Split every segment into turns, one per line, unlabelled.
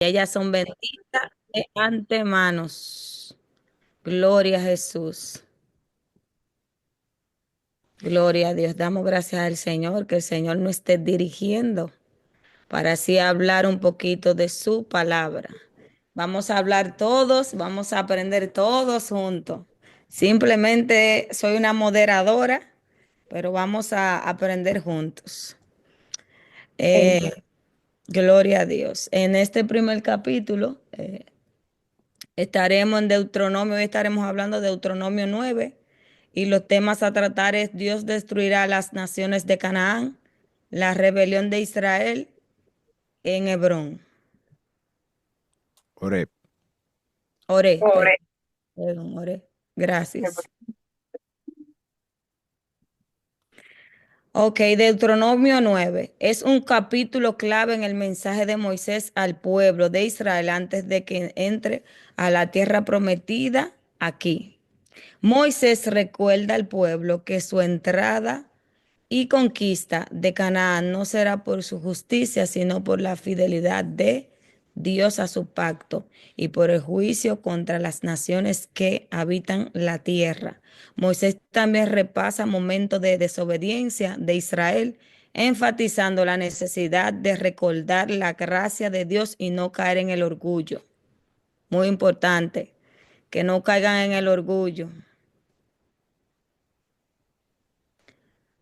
Ellas son benditas de antemanos. Gloria a Jesús. Gloria a Dios. Damos gracias al Señor, que el Señor nos esté dirigiendo para así hablar un poquito de su palabra. Vamos a hablar todos, vamos a aprender todos juntos. Simplemente soy una moderadora, pero vamos a aprender juntos.
Eh,
Eh, Gloria a Dios. En este primer capítulo, estaremos en Deuteronomio, hoy estaremos hablando de Deuteronomio 9 y los temas a tratar es Dios destruirá las naciones de Canaán, la rebelión de Israel en Hebrón.
Oré.
Oré, oré. Gracias. Ok, Deuteronomio 9 es un capítulo clave en el mensaje de Moisés al pueblo de Israel antes de que entre a la tierra prometida aquí. Moisés recuerda al pueblo que su entrada y conquista de Canaán no será por su justicia, sino por la fidelidad de Dios a su pacto y por el juicio contra las naciones que habitan la tierra. Moisés también repasa momentos de desobediencia de Israel, enfatizando la necesidad de recordar la gracia de Dios y no caer en el orgullo. Muy importante, que no caigan en el orgullo.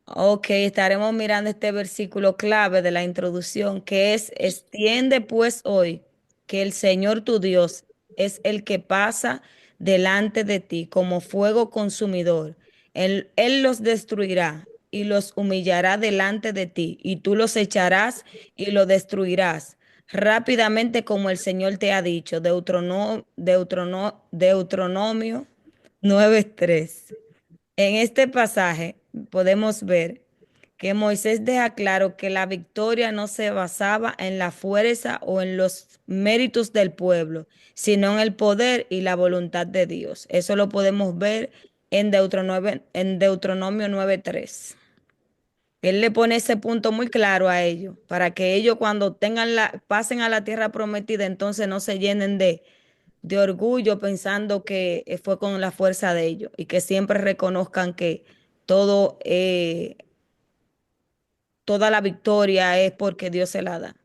Ok, estaremos mirando este versículo clave de la introducción, que es, extiende pues hoy que el Señor tu Dios es el que pasa delante de ti como fuego consumidor. Él los destruirá y los humillará delante de ti, y tú los echarás y los destruirás rápidamente como el Señor te ha dicho. Deuteronomio 9:3. En este pasaje podemos ver que Moisés deja claro que la victoria no se basaba en la fuerza o en los méritos del pueblo, sino en el poder y la voluntad de Dios. Eso lo podemos ver en Deuteronomio 9:3. Él le pone ese punto muy claro a ellos, para que ellos cuando pasen a la tierra prometida, entonces no se llenen de orgullo pensando que fue con la fuerza de ellos y que siempre reconozcan que todo, toda la victoria es porque Dios se la da.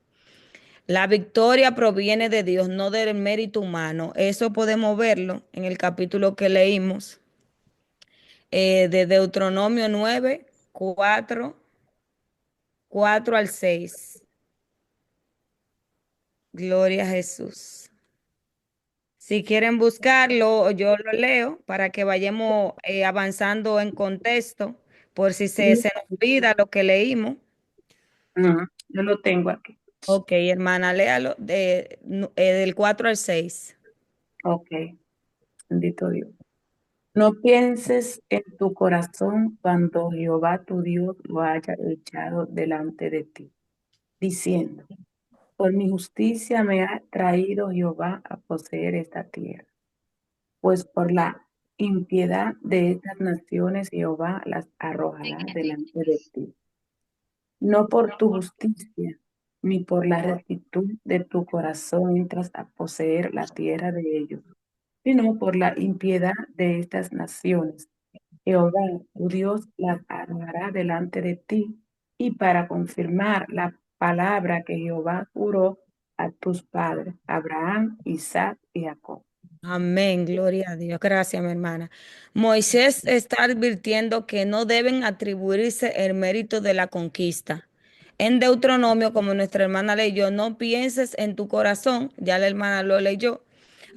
La victoria proviene de Dios, no del mérito humano. Eso podemos verlo en el capítulo que leímos de Deuteronomio 9, 4 al 6. Gloria a Jesús. Si quieren buscarlo, yo lo leo para que vayamos avanzando en contexto, por si se nos olvida lo que leímos.
yo lo tengo aquí.
Ok, hermana, léalo del 4 al 6.
Ok, bendito Dios. No pienses en tu corazón cuando Jehová tu Dios lo haya echado delante de ti, diciendo, por mi justicia me ha traído Jehová a poseer esta tierra. Pues por la impiedad de estas naciones Jehová las arrojará delante de ti. No por tu justicia, ni por la rectitud de tu corazón entras a poseer la tierra de ellos, sino por la impiedad de estas naciones. Jehová, tu Dios, las arrojará delante de ti, y para confirmar la palabra que Jehová juró a tus padres, Abraham, Isaac y Jacob.
Amén, gloria a Dios. Gracias, mi hermana. Moisés está advirtiendo que no deben atribuirse el mérito de la conquista. En Deuteronomio, como nuestra hermana leyó, no pienses en tu corazón, ya la hermana lo leyó.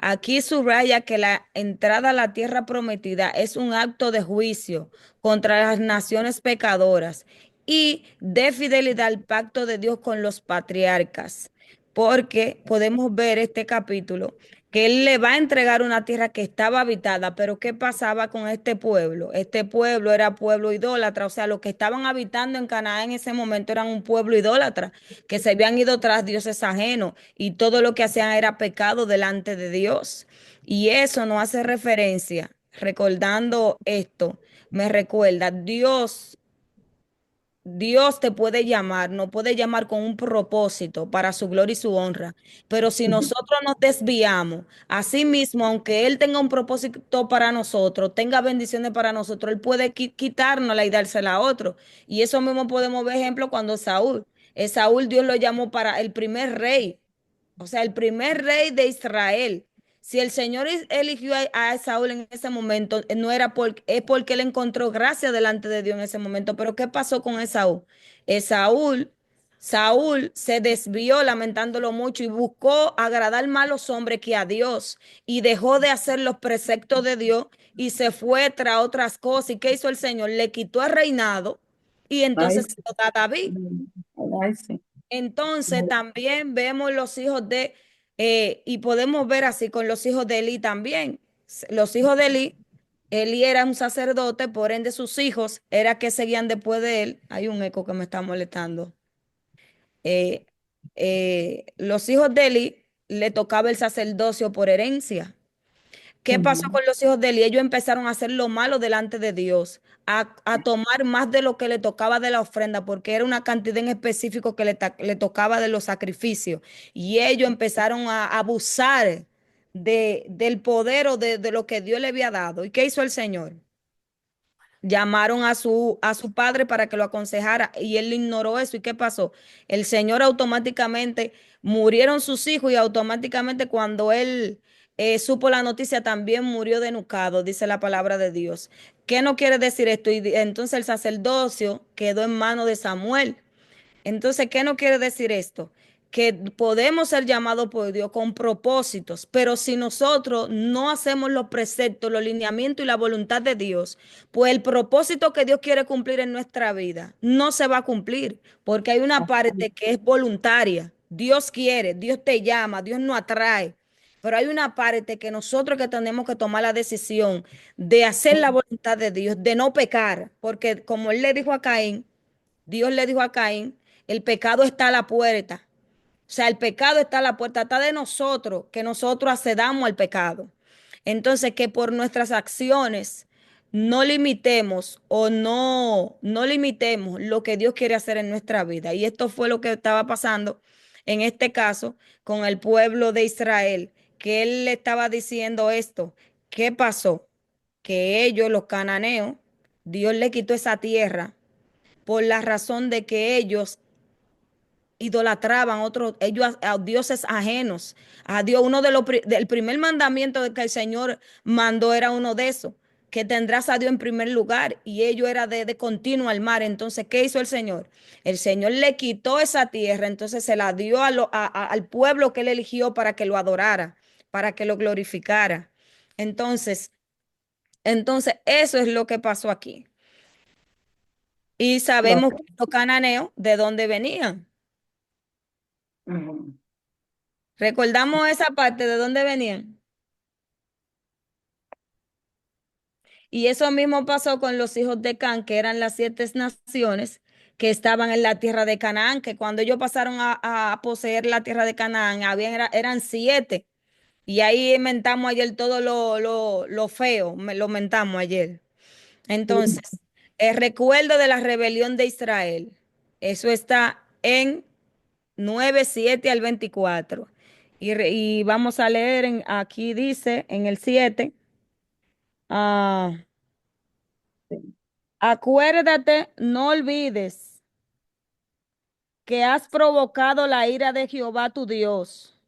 Aquí subraya que la entrada a la tierra prometida es un acto de juicio contra las naciones pecadoras y de fidelidad al pacto de Dios con los patriarcas, porque podemos ver este capítulo que él le va a entregar una tierra que estaba habitada, pero ¿qué pasaba con este pueblo? Este pueblo era pueblo idólatra, o sea, los que estaban habitando en Canaán en ese momento eran un pueblo idólatra, que se habían ido tras dioses ajenos y todo lo que hacían era pecado delante de Dios. Y eso no hace referencia, recordando esto, me recuerda, Dios Dios te puede llamar, nos puede llamar con un propósito para su gloria y su honra. Pero si
Ujú.
nosotros nos desviamos, así mismo, aunque Él tenga un propósito para nosotros, tenga bendiciones para nosotros, Él puede quitárnosla y dársela a otro. Y eso mismo podemos ver ejemplo cuando Saúl. Saúl Dios lo llamó para el primer rey, o sea, el primer rey de Israel. Si el Señor eligió a Saúl en ese momento, no era es porque él encontró gracia delante de Dios en ese momento. Pero ¿qué pasó con Esaú? Esaúl, Saúl se desvió lamentándolo mucho y buscó agradar más a los hombres que a Dios y dejó de hacer los preceptos de Dios y se fue tras otras cosas. ¿Y qué hizo el Señor? Le quitó el reinado y
Ay,
entonces se
sí.
lo da a David.
Ay, sí.
Entonces también vemos los hijos y podemos ver así con los hijos de Eli también. Los hijos de Eli, Eli era un sacerdote, por ende sus hijos era que seguían después de él. Hay un eco que me está molestando. Eh, los hijos de Eli le tocaba el sacerdocio por herencia. ¿Qué pasó
Ujú.
con los hijos de Eli? Ellos empezaron a hacer lo malo delante de Dios, a tomar más de lo que le tocaba de la ofrenda, porque era una cantidad en específico que le tocaba de los sacrificios. Y ellos empezaron a abusar del poder o de lo que Dios le había dado. ¿Y qué hizo el Señor? Llamaron a su padre para que lo aconsejara y él ignoró eso. ¿Y qué pasó? El Señor automáticamente murieron sus hijos y automáticamente cuando él supo la noticia también murió denucado, dice la palabra de Dios. ¿Qué no quiere decir esto? Entonces el sacerdocio quedó en manos de Samuel. Entonces, ¿qué no quiere decir esto? Que podemos ser llamados por Dios con propósitos, pero si nosotros no hacemos los preceptos, los lineamientos y la voluntad de Dios, pues el propósito que Dios quiere cumplir en nuestra vida no se va a cumplir, porque hay una parte que es voluntaria. Dios quiere, Dios te llama, Dios nos atrae, pero hay una parte que nosotros que tenemos que tomar la decisión de hacer la voluntad de Dios, de no pecar, porque como él le dijo a Caín, Dios le dijo a Caín, el pecado está a la puerta. O sea, el pecado está a la puerta, está de nosotros, que nosotros accedamos al pecado. Entonces, que por nuestras acciones no limitemos o no limitemos lo que Dios quiere hacer en nuestra vida. Y esto fue lo que estaba pasando en este caso con el pueblo de Israel, que él le estaba diciendo esto. ¿Qué pasó? Que ellos, los cananeos, Dios le quitó esa tierra por la razón de que ellos idolatraban ellos a dioses ajenos, a Dios. Uno de del primer mandamiento que el Señor mandó era uno de esos, que tendrás a Dios en primer lugar, y ello era de continuo al mar. Entonces, ¿qué hizo el Señor? El Señor le quitó esa tierra, entonces se la dio al pueblo que él eligió para que lo adorara, para que lo glorificara. Entonces, entonces eso es lo que pasó aquí. Y sabemos
Gloria.
que los cananeos, ¿de dónde venían?
Ujú.
Recordamos esa parte de dónde venían. Y eso mismo pasó con los hijos de Can, que eran las 7 naciones que estaban en la tierra de Canaán, que cuando ellos pasaron a poseer la tierra de Canaán, eran 7. Y ahí mentamos ayer todo lo feo, lo mentamos ayer. Entonces, el recuerdo de la rebelión de Israel, eso está en 9:7 al 24. Y vamos a leer, aquí dice, en el 7, ah,
Sí.
acuérdate, no olvides que has provocado la ira de Jehová tu Dios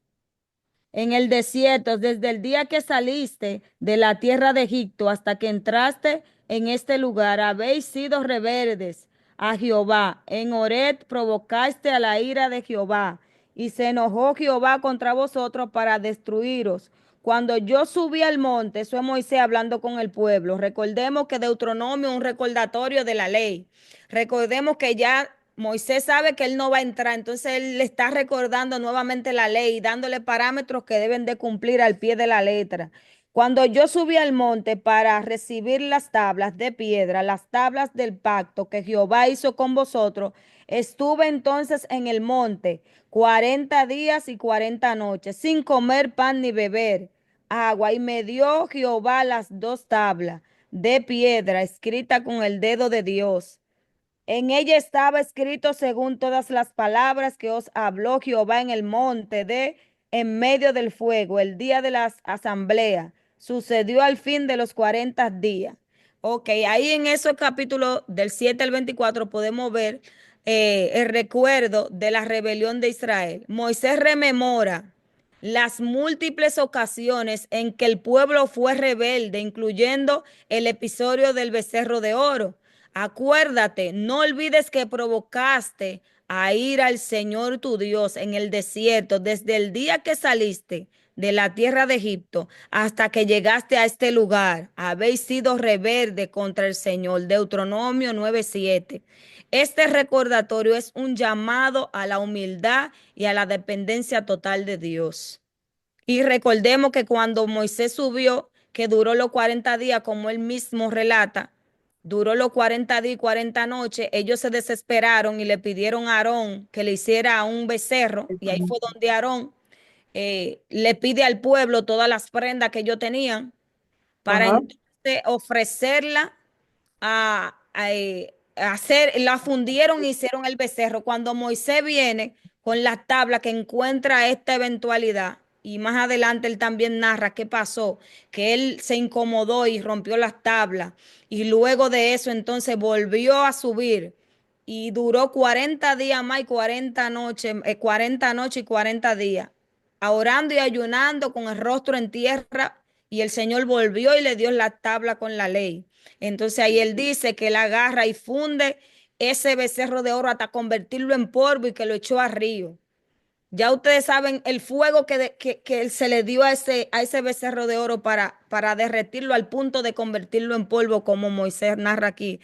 en el desierto, desde el día que saliste de la tierra de Egipto hasta que entraste en este lugar, habéis sido rebeldes a Jehová. En Horeb provocaste a la ira de Jehová, y se enojó Jehová contra vosotros para destruiros. Cuando yo subí al monte, eso es Moisés hablando con el pueblo. Recordemos que Deuteronomio es un recordatorio de la ley. Recordemos que ya Moisés sabe que él no va a entrar, entonces él le está recordando nuevamente la ley, dándole parámetros que deben de cumplir al pie de la letra. Cuando yo subí al monte para recibir las tablas de piedra, las tablas del pacto que Jehová hizo con vosotros, estuve entonces en el monte 40 días y 40 noches, sin comer pan ni beber agua, y me dio Jehová las 2 tablas de piedra escritas con el dedo de Dios. En ella estaba escrito según todas las palabras que os habló Jehová en el monte de en medio del fuego, el día de la asamblea. Sucedió al fin de los 40 días. Ok, ahí en esos capítulos del 7 al 24 podemos ver el recuerdo de la rebelión de Israel. Moisés rememora las múltiples ocasiones en que el pueblo fue rebelde, incluyendo el episodio del becerro de oro. Acuérdate, no olvides que provocaste a ir al Señor tu Dios en el desierto desde el día que saliste de la tierra de Egipto hasta que llegaste a este lugar. Habéis sido rebelde contra el Señor. Deuteronomio 9:7. Este recordatorio es un llamado a la humildad y a la dependencia total de Dios. Y recordemos que cuando Moisés subió, que duró los 40 días, como él mismo relata, duró los 40 días y 40 noches, ellos se desesperaron y le pidieron a Aarón que le hiciera un becerro, y ahí fue donde Aarón le pide al pueblo todas las prendas que ellos tenían para
Ajá.
entonces ofrecerla a hacer, la fundieron e hicieron el becerro. Cuando Moisés viene con la tabla que encuentra esta eventualidad, y más adelante él también narra qué pasó, que él se incomodó y rompió las tablas, y luego de eso entonces volvió a subir. Y duró 40 días más y 40 noches, 40 noches y 40 días, orando y ayunando con el rostro en tierra, y el Señor volvió y le dio la tabla con la ley. Entonces ahí él dice que él agarra y funde ese becerro de oro hasta convertirlo en polvo y que lo echó a río. Ya ustedes saben el fuego que él se le dio a ese becerro de oro para derretirlo al punto de convertirlo en polvo, como Moisés narra aquí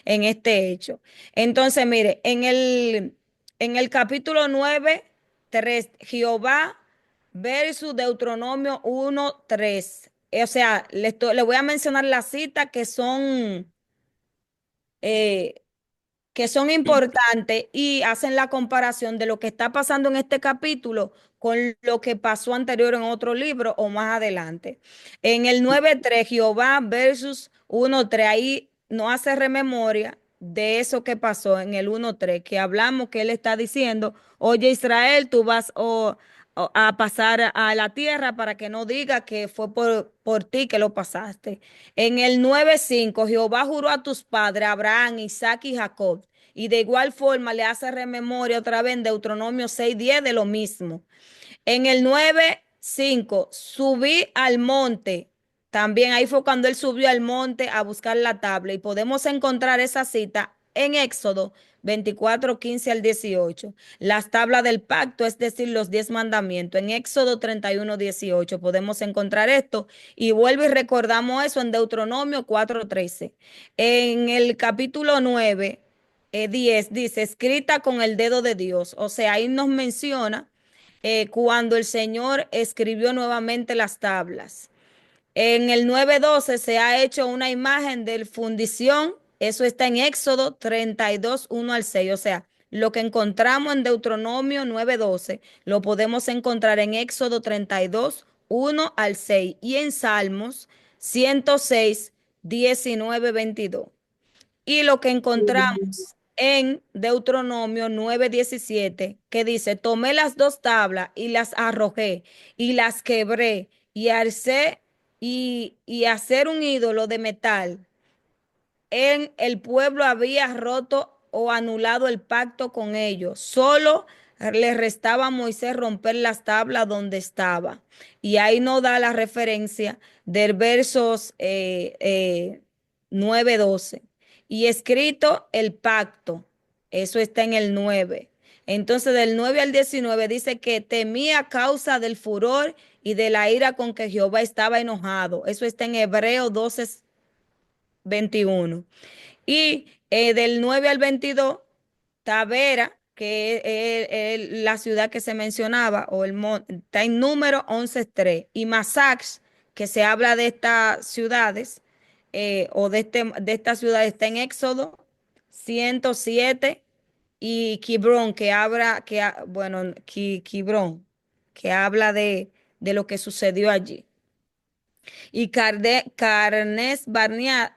en este hecho. Entonces, mire, en el capítulo 9 3 Jehová versus Deuteronomio 1:3. O sea, le voy a mencionar las citas eh, que son importantes y hacen la comparación de lo que está pasando en este capítulo con lo que pasó anterior en otro libro o más adelante. En el 9:3 Jehová versus 1:3 ahí nos hace rememoria de eso que pasó en el 1:3 que hablamos, que él está diciendo, oye Israel, tú vas a pasar a la tierra para que no diga que fue por ti que lo pasaste. En el 9:5 Jehová juró a tus padres, Abraham, Isaac y Jacob. Y de igual forma le hace rememoria otra vez en Deuteronomio 6:10 de lo mismo. En el 9:5 subí al monte. También ahí fue cuando él subió al monte a buscar la tabla. Y podemos encontrar esa cita en Éxodo 24:15 al 18. Las tablas del pacto, es decir, los 10 mandamientos. En Éxodo 31:18 podemos encontrar esto. Y vuelvo y recordamos eso en Deuteronomio 4:13. En el capítulo 9, 10 dice, escrita con el dedo de Dios. O sea, ahí nos menciona cuando el Señor escribió nuevamente las tablas. En el 9:12 se ha hecho una imagen de fundición. Eso está en Éxodo 32, 1 al 6. O sea, lo que encontramos en Deuteronomio 9:12 lo podemos encontrar en Éxodo 32, 1 al 6 y en Salmos 106, 19, 22. Y lo que encontramos en Deuteronomio 9:17, que dice, tomé las dos tablas y las arrojé y las quebré y alcé y hacer un ídolo de metal en el pueblo había roto o anulado el pacto con ellos. Solo le restaba a Moisés romper las tablas donde estaba. Y ahí no da la referencia del versos 9:12. Y escrito el pacto. Eso está en el 9. Entonces del 9 al 19 dice que temía a causa del furor y de la ira con que Jehová estaba enojado. Eso está en Hebreo 12:21. Y del 9 al 22, Tavera, que es la ciudad que se mencionaba, o está en número 11:3. Y Masax, que se habla de estas ciudades, o de esta ciudad, está en Éxodo 107. Y Kibrón, bueno, Kibrón, que habla de lo que sucedió allí. Y Carnes Barnea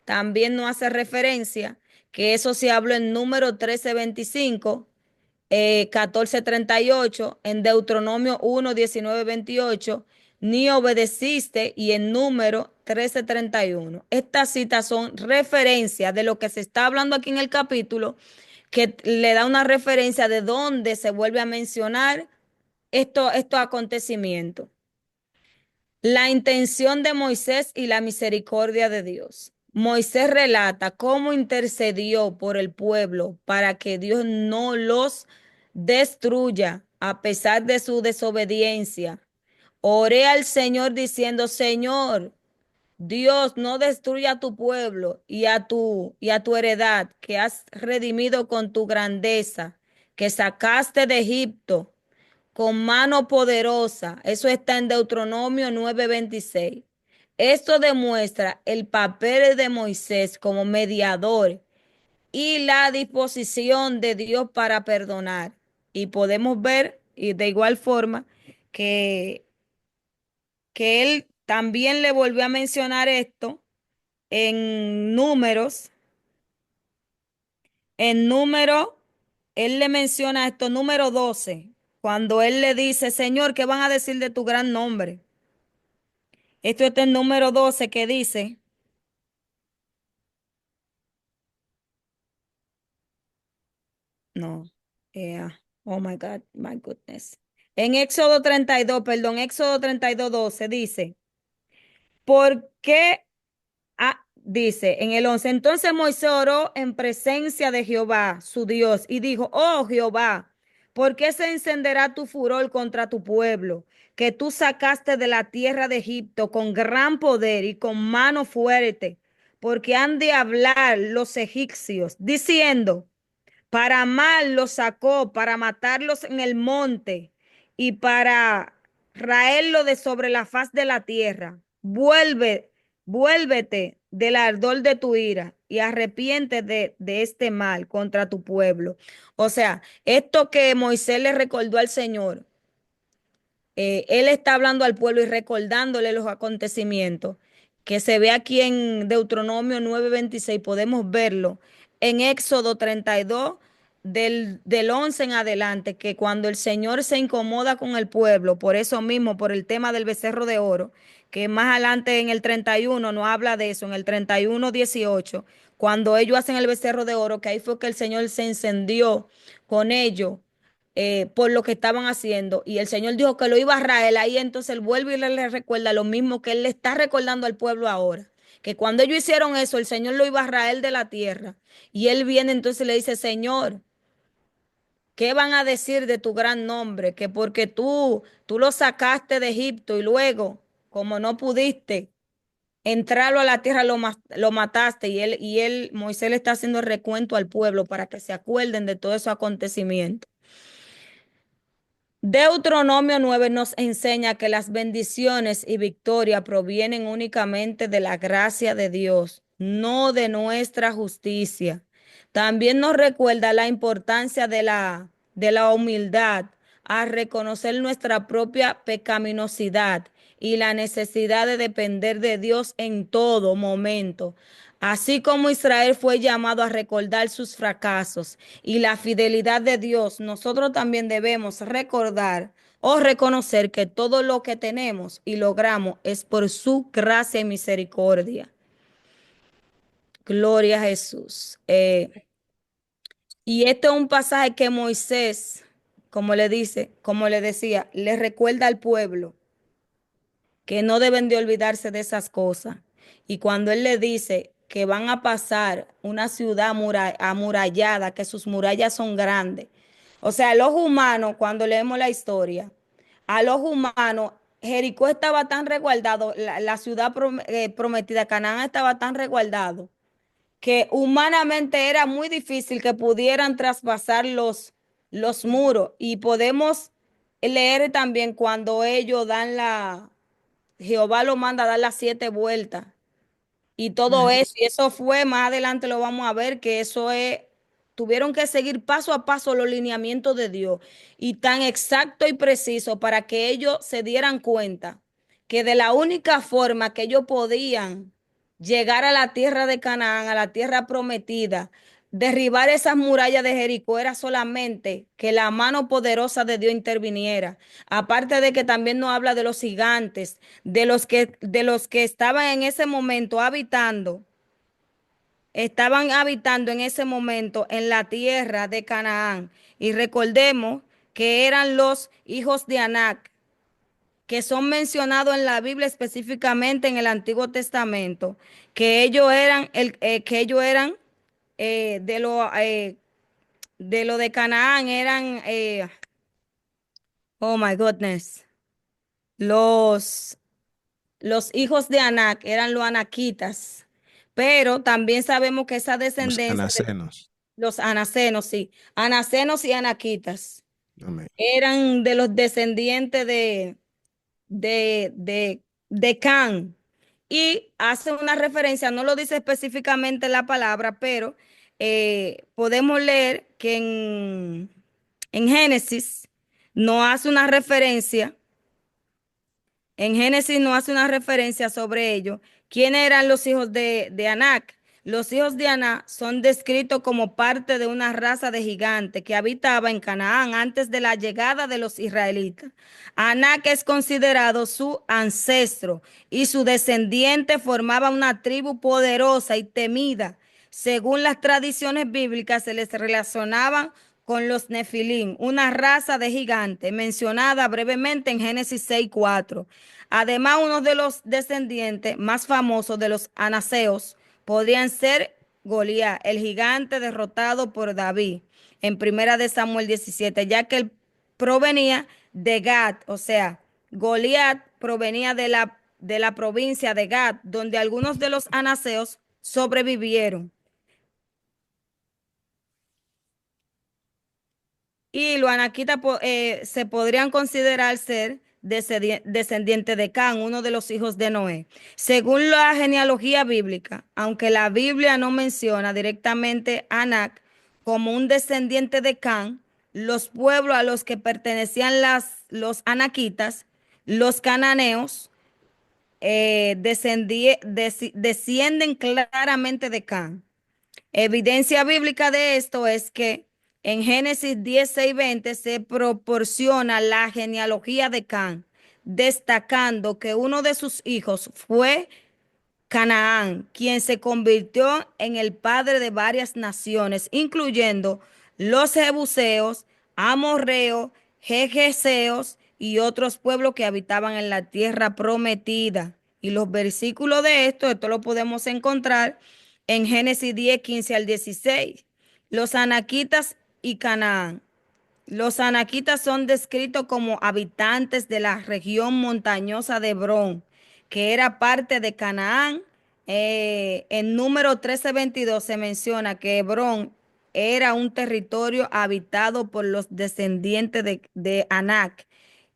también nos hace referencia, que eso se habló en Número 13:25, 14:38, en Deuteronomio 1:19-28, ni obedeciste, y en Número 13:31. Estas citas son referencias de lo que se está hablando aquí en el capítulo, que le da una referencia de dónde se vuelve a mencionar estos acontecimientos. La intención de Moisés y la misericordia de Dios. Moisés relata cómo intercedió por el pueblo para que Dios no los destruya a pesar de su desobediencia. Oré al Señor diciendo: Señor, Dios, no destruya a tu pueblo y a tu heredad que has redimido con tu grandeza, que sacaste de Egipto con mano poderosa. Eso está en Deuteronomio 9:26. Esto demuestra el papel de Moisés como mediador y la disposición de Dios para perdonar. Y podemos ver, y de igual forma, que, que él también le volvió a mencionar esto en números. En número, él le menciona esto, número 12, cuando él le dice: Señor, ¿qué van a decir de tu gran nombre? Esto está en número 12, que dice, no, oh my God, my goodness. En Éxodo 32, perdón, Éxodo 32:12 dice: ¿por qué? Dice en el 11, entonces Moisés oró en presencia de Jehová, su Dios, y dijo: oh Jehová, ¿por qué se encenderá tu furor contra tu pueblo, que tú sacaste de la tierra de Egipto con gran poder y con mano fuerte? Porque han de hablar los egipcios, diciendo: para mal los sacó, para matarlos en el monte y para raerlo de sobre la faz de la tierra. Vuélvete del ardor de tu ira y arrepiente de este mal contra tu pueblo. O sea, esto que Moisés le recordó al Señor, él está hablando al pueblo y recordándole los acontecimientos que se ve aquí en Deuteronomio 9:26. Podemos verlo en Éxodo 32, del 11 en adelante, que cuando el Señor se incomoda con el pueblo, por eso mismo, por el tema del becerro de oro, que más adelante en el 31 no habla de eso, en el 31:18, cuando ellos hacen el becerro de oro, que ahí fue que el Señor se encendió con ellos, por lo que estaban haciendo. Y el Señor dijo que lo iba a raer. Ahí entonces él vuelve y le recuerda lo mismo que él le está recordando al pueblo ahora. Que cuando ellos hicieron eso, el Señor lo iba a raer de la tierra. Y él viene entonces y le dice: Señor, ¿qué van a decir de tu gran nombre? Que porque tú lo sacaste de Egipto y luego, como no pudiste entrarlo a la tierra, lo mataste. Moisés le está haciendo el recuento al pueblo para que se acuerden de todos esos acontecimientos. Deuteronomio 9 nos enseña que las bendiciones y victoria provienen únicamente de la gracia de Dios, no de nuestra justicia. También nos recuerda la importancia de la humildad a reconocer nuestra propia pecaminosidad y la necesidad de depender de Dios en todo momento. Así como Israel fue llamado a recordar sus fracasos y la fidelidad de Dios, nosotros también debemos recordar o reconocer que todo lo que tenemos y logramos es por su gracia y misericordia. Gloria a Jesús. Y este es un pasaje que Moisés, como le decía, le recuerda al pueblo que no deben de olvidarse de esas cosas. Y cuando él le dice que van a pasar una ciudad amurallada, que sus murallas son grandes. O sea, los humanos, cuando leemos la historia, a los humanos, Jericó estaba tan resguardado, la ciudad prometida, Canaán estaba tan resguardado, que humanamente era muy difícil que pudieran traspasar los muros. Y podemos leer también cuando ellos Jehová lo manda a dar las 7 vueltas y todo
Ujú.
eso. Y eso fue, más adelante lo vamos a ver, que eso es, tuvieron que seguir paso a paso los lineamientos de Dios y tan exacto y preciso para que ellos se dieran cuenta que de la única forma que ellos podían llegar a la tierra de Canaán, a la tierra prometida, derribar esas murallas de Jericó, era solamente que la mano poderosa de Dios interviniera. Aparte de que también nos habla de los gigantes, de los que estaban en ese momento habitando. Estaban habitando en ese momento en la tierra de Canaán. Y recordemos que eran los hijos de Anac, que son mencionados en la Biblia, específicamente en el Antiguo Testamento, que ellos eran eh, de lo eh, de lo de Canaán, eran oh my goodness, los los hijos de Anac eran los anaquitas, pero también sabemos que esa
Los
descendencia de
anacenos.
los anacenos, sí, anacenos y anaquitas
Amén.
eran de los descendientes de Can. Y hace una referencia, no lo dice específicamente la palabra, pero podemos leer que en Génesis no hace una referencia en Génesis no hace una referencia sobre ello. ¿Quiénes eran los hijos de Anac? Los hijos de Anac son descritos como parte de una raza de gigantes que habitaba en Canaán antes de la llegada de los israelitas. Anac es considerado su ancestro y su descendiente formaba una tribu poderosa y temida. Según las tradiciones bíblicas, se les relacionaban con los Nefilim, una raza de gigantes mencionada brevemente en Génesis 6:4. Además, uno de los descendientes más famosos de los anaseos podrían ser Goliat, el gigante derrotado por David en Primera de Samuel 17, ya que él provenía de Gad, o sea, Goliat provenía de la provincia de Gad, donde algunos de los anaseos sobrevivieron. Y los anaquitas se podrían considerar ser descendientes de Can, uno de los hijos de Noé. Según la genealogía bíblica, aunque la Biblia no menciona directamente a Anac como un descendiente de Can, los pueblos a los que pertenecían los anaquitas, los cananeos, descienden claramente de Can. Evidencia bíblica de esto es que en Génesis 16:20 se proporciona la genealogía de Can, destacando que uno de sus hijos fue Canaán, quien se convirtió en el padre de varias naciones, incluyendo los jebuseos, amorreos, jejeseos y otros pueblos que habitaban en la tierra prometida. Y los versículos de esto lo podemos encontrar en Génesis 10:15 al 16. Los anaquitas y Canaán. Los anaquitas son descritos como habitantes de la región montañosa de Hebrón, que era parte de Canaán. En número 13:22 se menciona que Hebrón era un territorio habitado por los descendientes de Anac,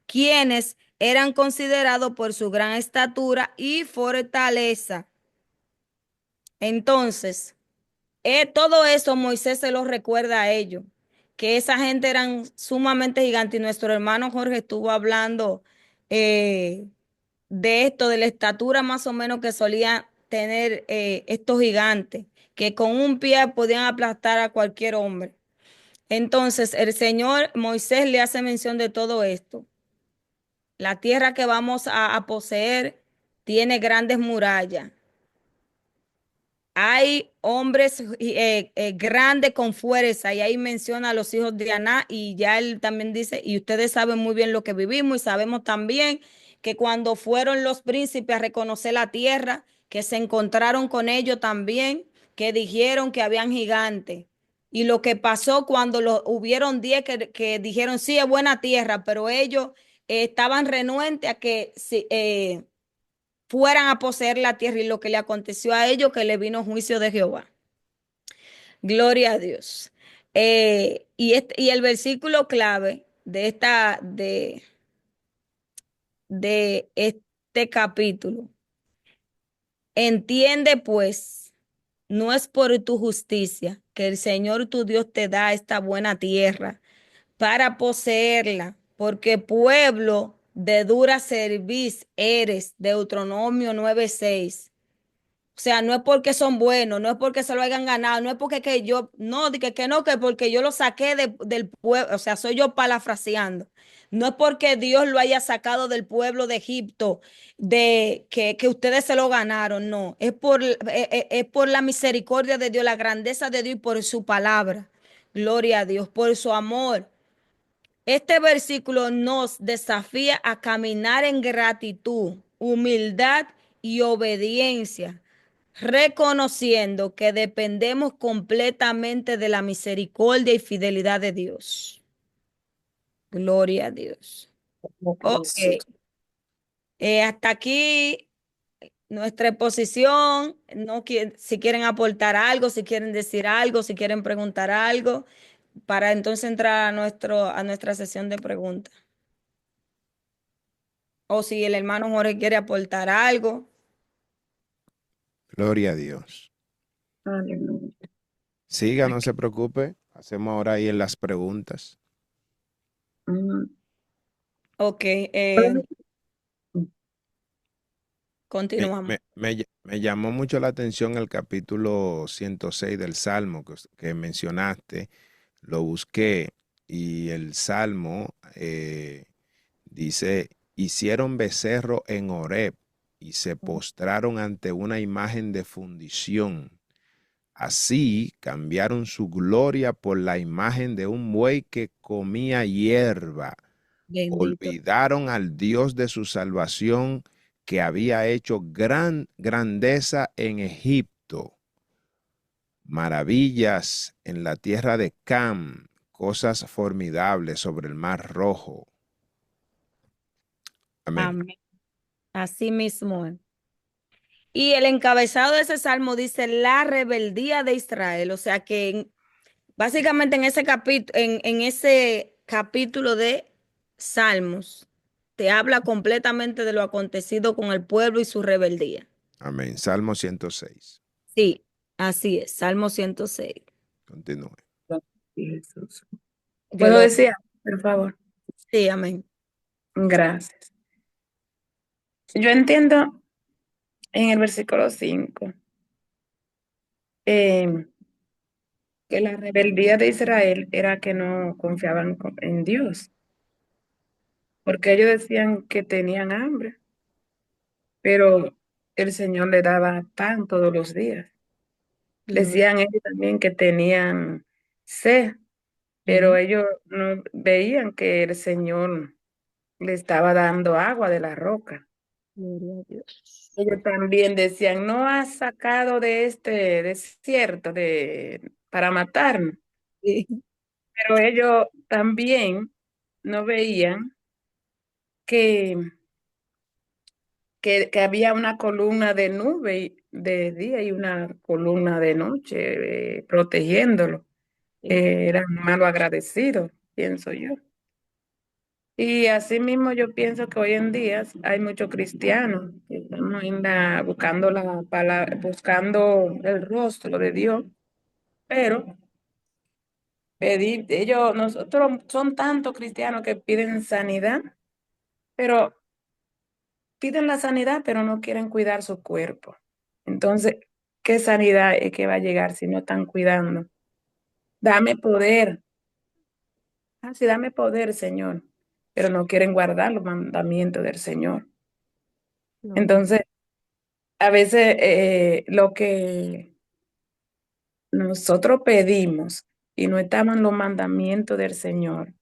quienes eran considerados por su gran estatura y fortaleza. Entonces, todo eso Moisés se lo recuerda a ellos, que esa gente eran sumamente gigantes y nuestro hermano Jorge estuvo hablando eh, de esto, de la estatura más o menos que solían tener estos gigantes, que con un pie podían aplastar a cualquier hombre. Entonces el Señor Moisés le hace mención de todo esto. La tierra que vamos a poseer tiene grandes murallas. Hay hombres grandes con fuerza y ahí menciona a los hijos de Aná y ya él también dice, y ustedes saben muy bien lo que vivimos y sabemos también que cuando fueron los príncipes a reconocer la tierra, que se encontraron con ellos también, que dijeron que habían gigantes. Y lo que pasó cuando hubieron 10 que dijeron, sí, es buena tierra, pero ellos estaban renuentes a que fueran a poseer la tierra y lo que le aconteció a ellos, que le vino juicio de Jehová. Gloria a Dios. Y el versículo clave de este capítulo, entiende pues, no es por tu justicia que el Señor tu Dios te da esta buena tierra para poseerla, porque pueblo de dura cerviz eres, Deuteronomio 9:6. sea, no es porque son buenos, no es porque se lo hayan ganado, no es porque que yo, no, que no, que porque yo lo saqué del pueblo, o sea, soy yo parafraseando. No es porque Dios lo haya sacado del pueblo de Egipto, de que ustedes se lo ganaron, no. Es por la misericordia de Dios, la grandeza de Dios y por su palabra. Gloria a Dios, por su amor. Este versículo nos desafía a caminar en gratitud, humildad y obediencia, reconociendo que dependemos completamente de la misericordia y fidelidad de Dios. Gloria a Dios. Ok,
Sí.
hasta aquí nuestra exposición. No, si quieren aportar algo, si quieren decir algo, si quieren preguntar algo, para entonces entrar a a nuestra sesión de preguntas. O si el hermano Jorge quiere aportar algo.
Gloria a Dios.
Aleluya.
Siga, no se preocupe. Hacemos ahora ahí en las preguntas.
Mm.
Ok,
Bueno,
continuamos.
Me llamó mucho la atención el capítulo 106 del Salmo que mencionaste. Lo busqué y el Salmo dice, hicieron becerro en Horeb y se postraron ante una imagen de fundición. Así cambiaron su gloria por la imagen de un buey que comía hierba.
Bendito.
Olvidaron al Dios de su salvación que había hecho gran grandeza en Egipto, maravillas en la tierra de Cam, cosas formidables sobre el mar rojo. Amén.
Amén. Así mismo es. Y el encabezado de ese salmo dice la rebeldía de Israel. O sea que básicamente en ese en ese capítulo de Salmos te habla completamente de lo acontecido con el pueblo y su rebeldía.
Amén. Salmo 106.
Sí, así es. Salmo 106.
Continúe.
sí, Jesús. ¿Puedo
Gloria.
decir algo, por favor?
Sí, amén.
Gracias. Yo entiendo en el versículo 5 eh, que la rebeldía de Israel era que no confiaban en Dios, porque ellos decían que tenían hambre, pero el Señor le daba pan todos los días.
Gloria.
Decían ellos también que tenían sed, pero
Ujú.
ellos no veían que el Señor le estaba dando agua de la roca.
Gloria a Dios.
Ellos también decían, no has sacado de este desierto para matarnos.
Sí.
Pero ellos también no veían que, que había una columna de nube de día y una columna de noche protegiéndolo.
Sí.
Eran malo agradecidos, pienso yo. Y así mismo yo pienso que hoy en día hay muchos cristianos que estamos buscando la palabra, buscando el rostro de Dios, pero nosotros son tantos cristianos que piden sanidad, pero piden la sanidad, pero no quieren cuidar su cuerpo. Entonces, ¿qué sanidad es que va a llegar si no están cuidando? Dame poder. Ah, sí, dame poder, Señor, pero no quieren guardar los mandamientos del Señor.
Gloria.
Entonces, a veces lo que nosotros pedimos y no estamos en los mandamientos del Señor,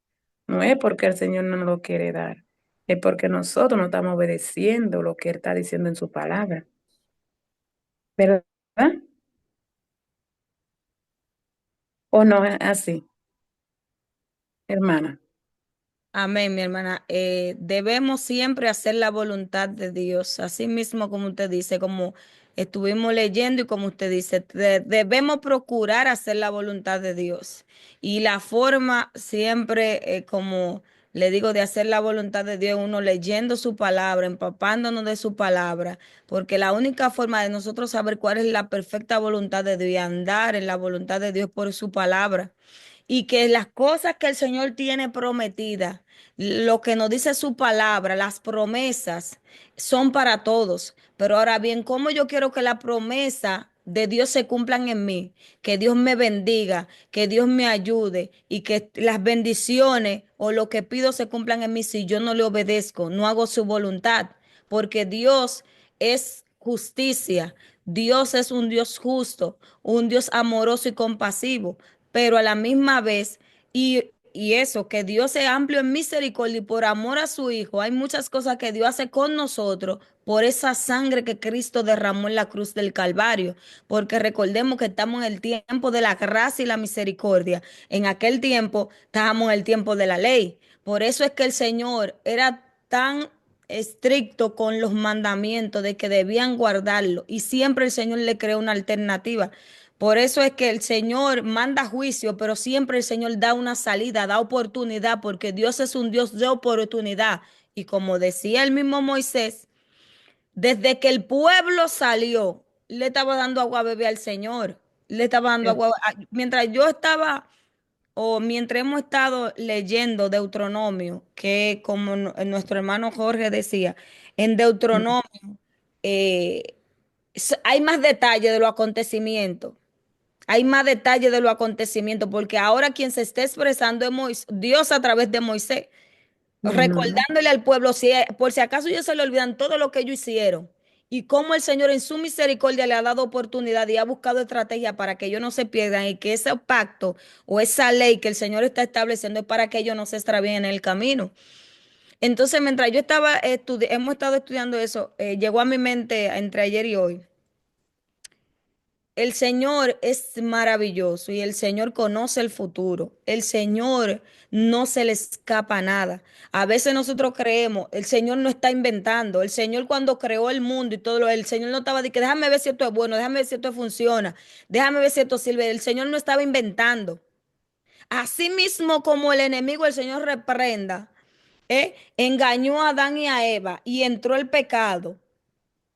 no es porque el Señor no nos lo quiere dar, es porque nosotros no estamos obedeciendo lo que Él está diciendo en su palabra. ¿Verdad? ¿O no es así, hermana?
Amén, mi hermana. Debemos siempre hacer la voluntad de Dios, así mismo como usted dice, como estuvimos leyendo y como usted dice, debemos procurar hacer la voluntad de Dios. Y la forma siempre, como le digo, de hacer la voluntad de Dios, uno leyendo su palabra, empapándonos de su palabra, porque la única forma de nosotros saber cuál es la perfecta voluntad de Dios y andar en la voluntad de Dios por su palabra. y que las cosas que el Señor tiene prometidas, lo que nos dice su palabra, las promesas, son para todos. Pero ahora bien, ¿cómo yo quiero que la promesa de Dios se cumplan en mí? Que Dios me bendiga, que Dios me ayude y que las bendiciones o lo que pido se cumplan en mí si yo no le obedezco, no hago su voluntad, porque Dios es justicia. Dios es un Dios justo, un Dios amoroso y compasivo, pero a la misma vez, y eso, que Dios es amplio en misericordia y por amor a su Hijo, hay muchas cosas que Dios hace con nosotros por esa sangre que Cristo derramó en la cruz del Calvario, porque recordemos que estamos en el tiempo de la gracia y la misericordia. En aquel tiempo estábamos en el tiempo de la ley. Por eso es que el Señor era tan estricto con los mandamientos de que debían guardarlo y siempre el Señor le creó una alternativa. Por eso es que el Señor manda juicio, pero siempre el Señor da una salida, da oportunidad, porque Dios es un Dios de oportunidad. Y como decía el mismo Moisés, desde que el pueblo salió, le estaba dando agua a beber al Señor. Le estaba dando agua. Mientras yo estaba, o mientras hemos estado leyendo Deuteronomio, que como nuestro hermano Jorge decía, en Deuteronomio eh, hay más detalle de los acontecimientos. Hay más detalle de los acontecimientos, porque ahora quien se está expresando es Dios a través de Moisés,
Ujú.
recordándole al pueblo, si, por si acaso ellos se le olvidan todo lo que ellos hicieron y cómo el Señor en su misericordia le ha dado oportunidad y ha buscado estrategia para que ellos no se pierdan y que ese pacto o esa ley que el Señor está estableciendo es para que ellos no se extravíen en el camino. Entonces, mientras yo estaba hemos estado estudiando eso, llegó a mi mente entre ayer y hoy. El Señor es maravilloso y el Señor conoce el futuro. El Señor no se le escapa nada. A veces nosotros creemos, el Señor no está inventando. El Señor cuando creó el mundo y todo lo, el Señor no estaba de que déjame ver si esto es bueno, déjame ver si esto funciona, déjame ver si esto sirve. El Señor no estaba inventando. Así mismo como el enemigo, el Señor reprenda, engañó a Adán y a Eva y entró el pecado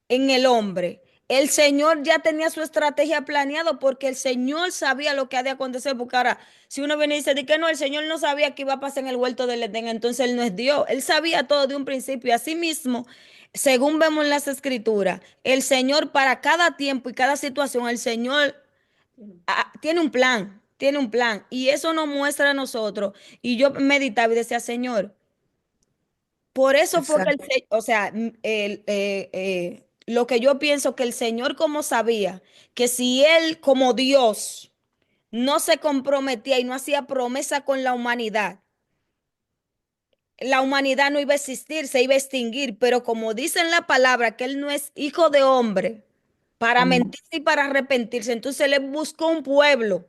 en el hombre. El Señor ya tenía su estrategia planeado porque el Señor sabía lo que ha de acontecer. Porque ahora, si uno viene y dice de que no, el Señor no sabía qué iba a pasar en el huerto del Edén, entonces Él no es Dios. Él sabía todo de un principio. Asimismo, según vemos en las Escrituras, el Señor para cada tiempo y cada situación, el Señor tiene un plan, tiene un plan. Y eso nos muestra a nosotros. Y yo meditaba y decía, Señor, por eso fue que
Exacto.
o sea, lo que yo pienso que el Señor como sabía que si Él como Dios no se comprometía y no hacía promesa con la humanidad no iba a existir, se iba a extinguir, pero como dice en la palabra que Él no es hijo de hombre para
Como,
mentirse y para arrepentirse, entonces Él buscó un pueblo.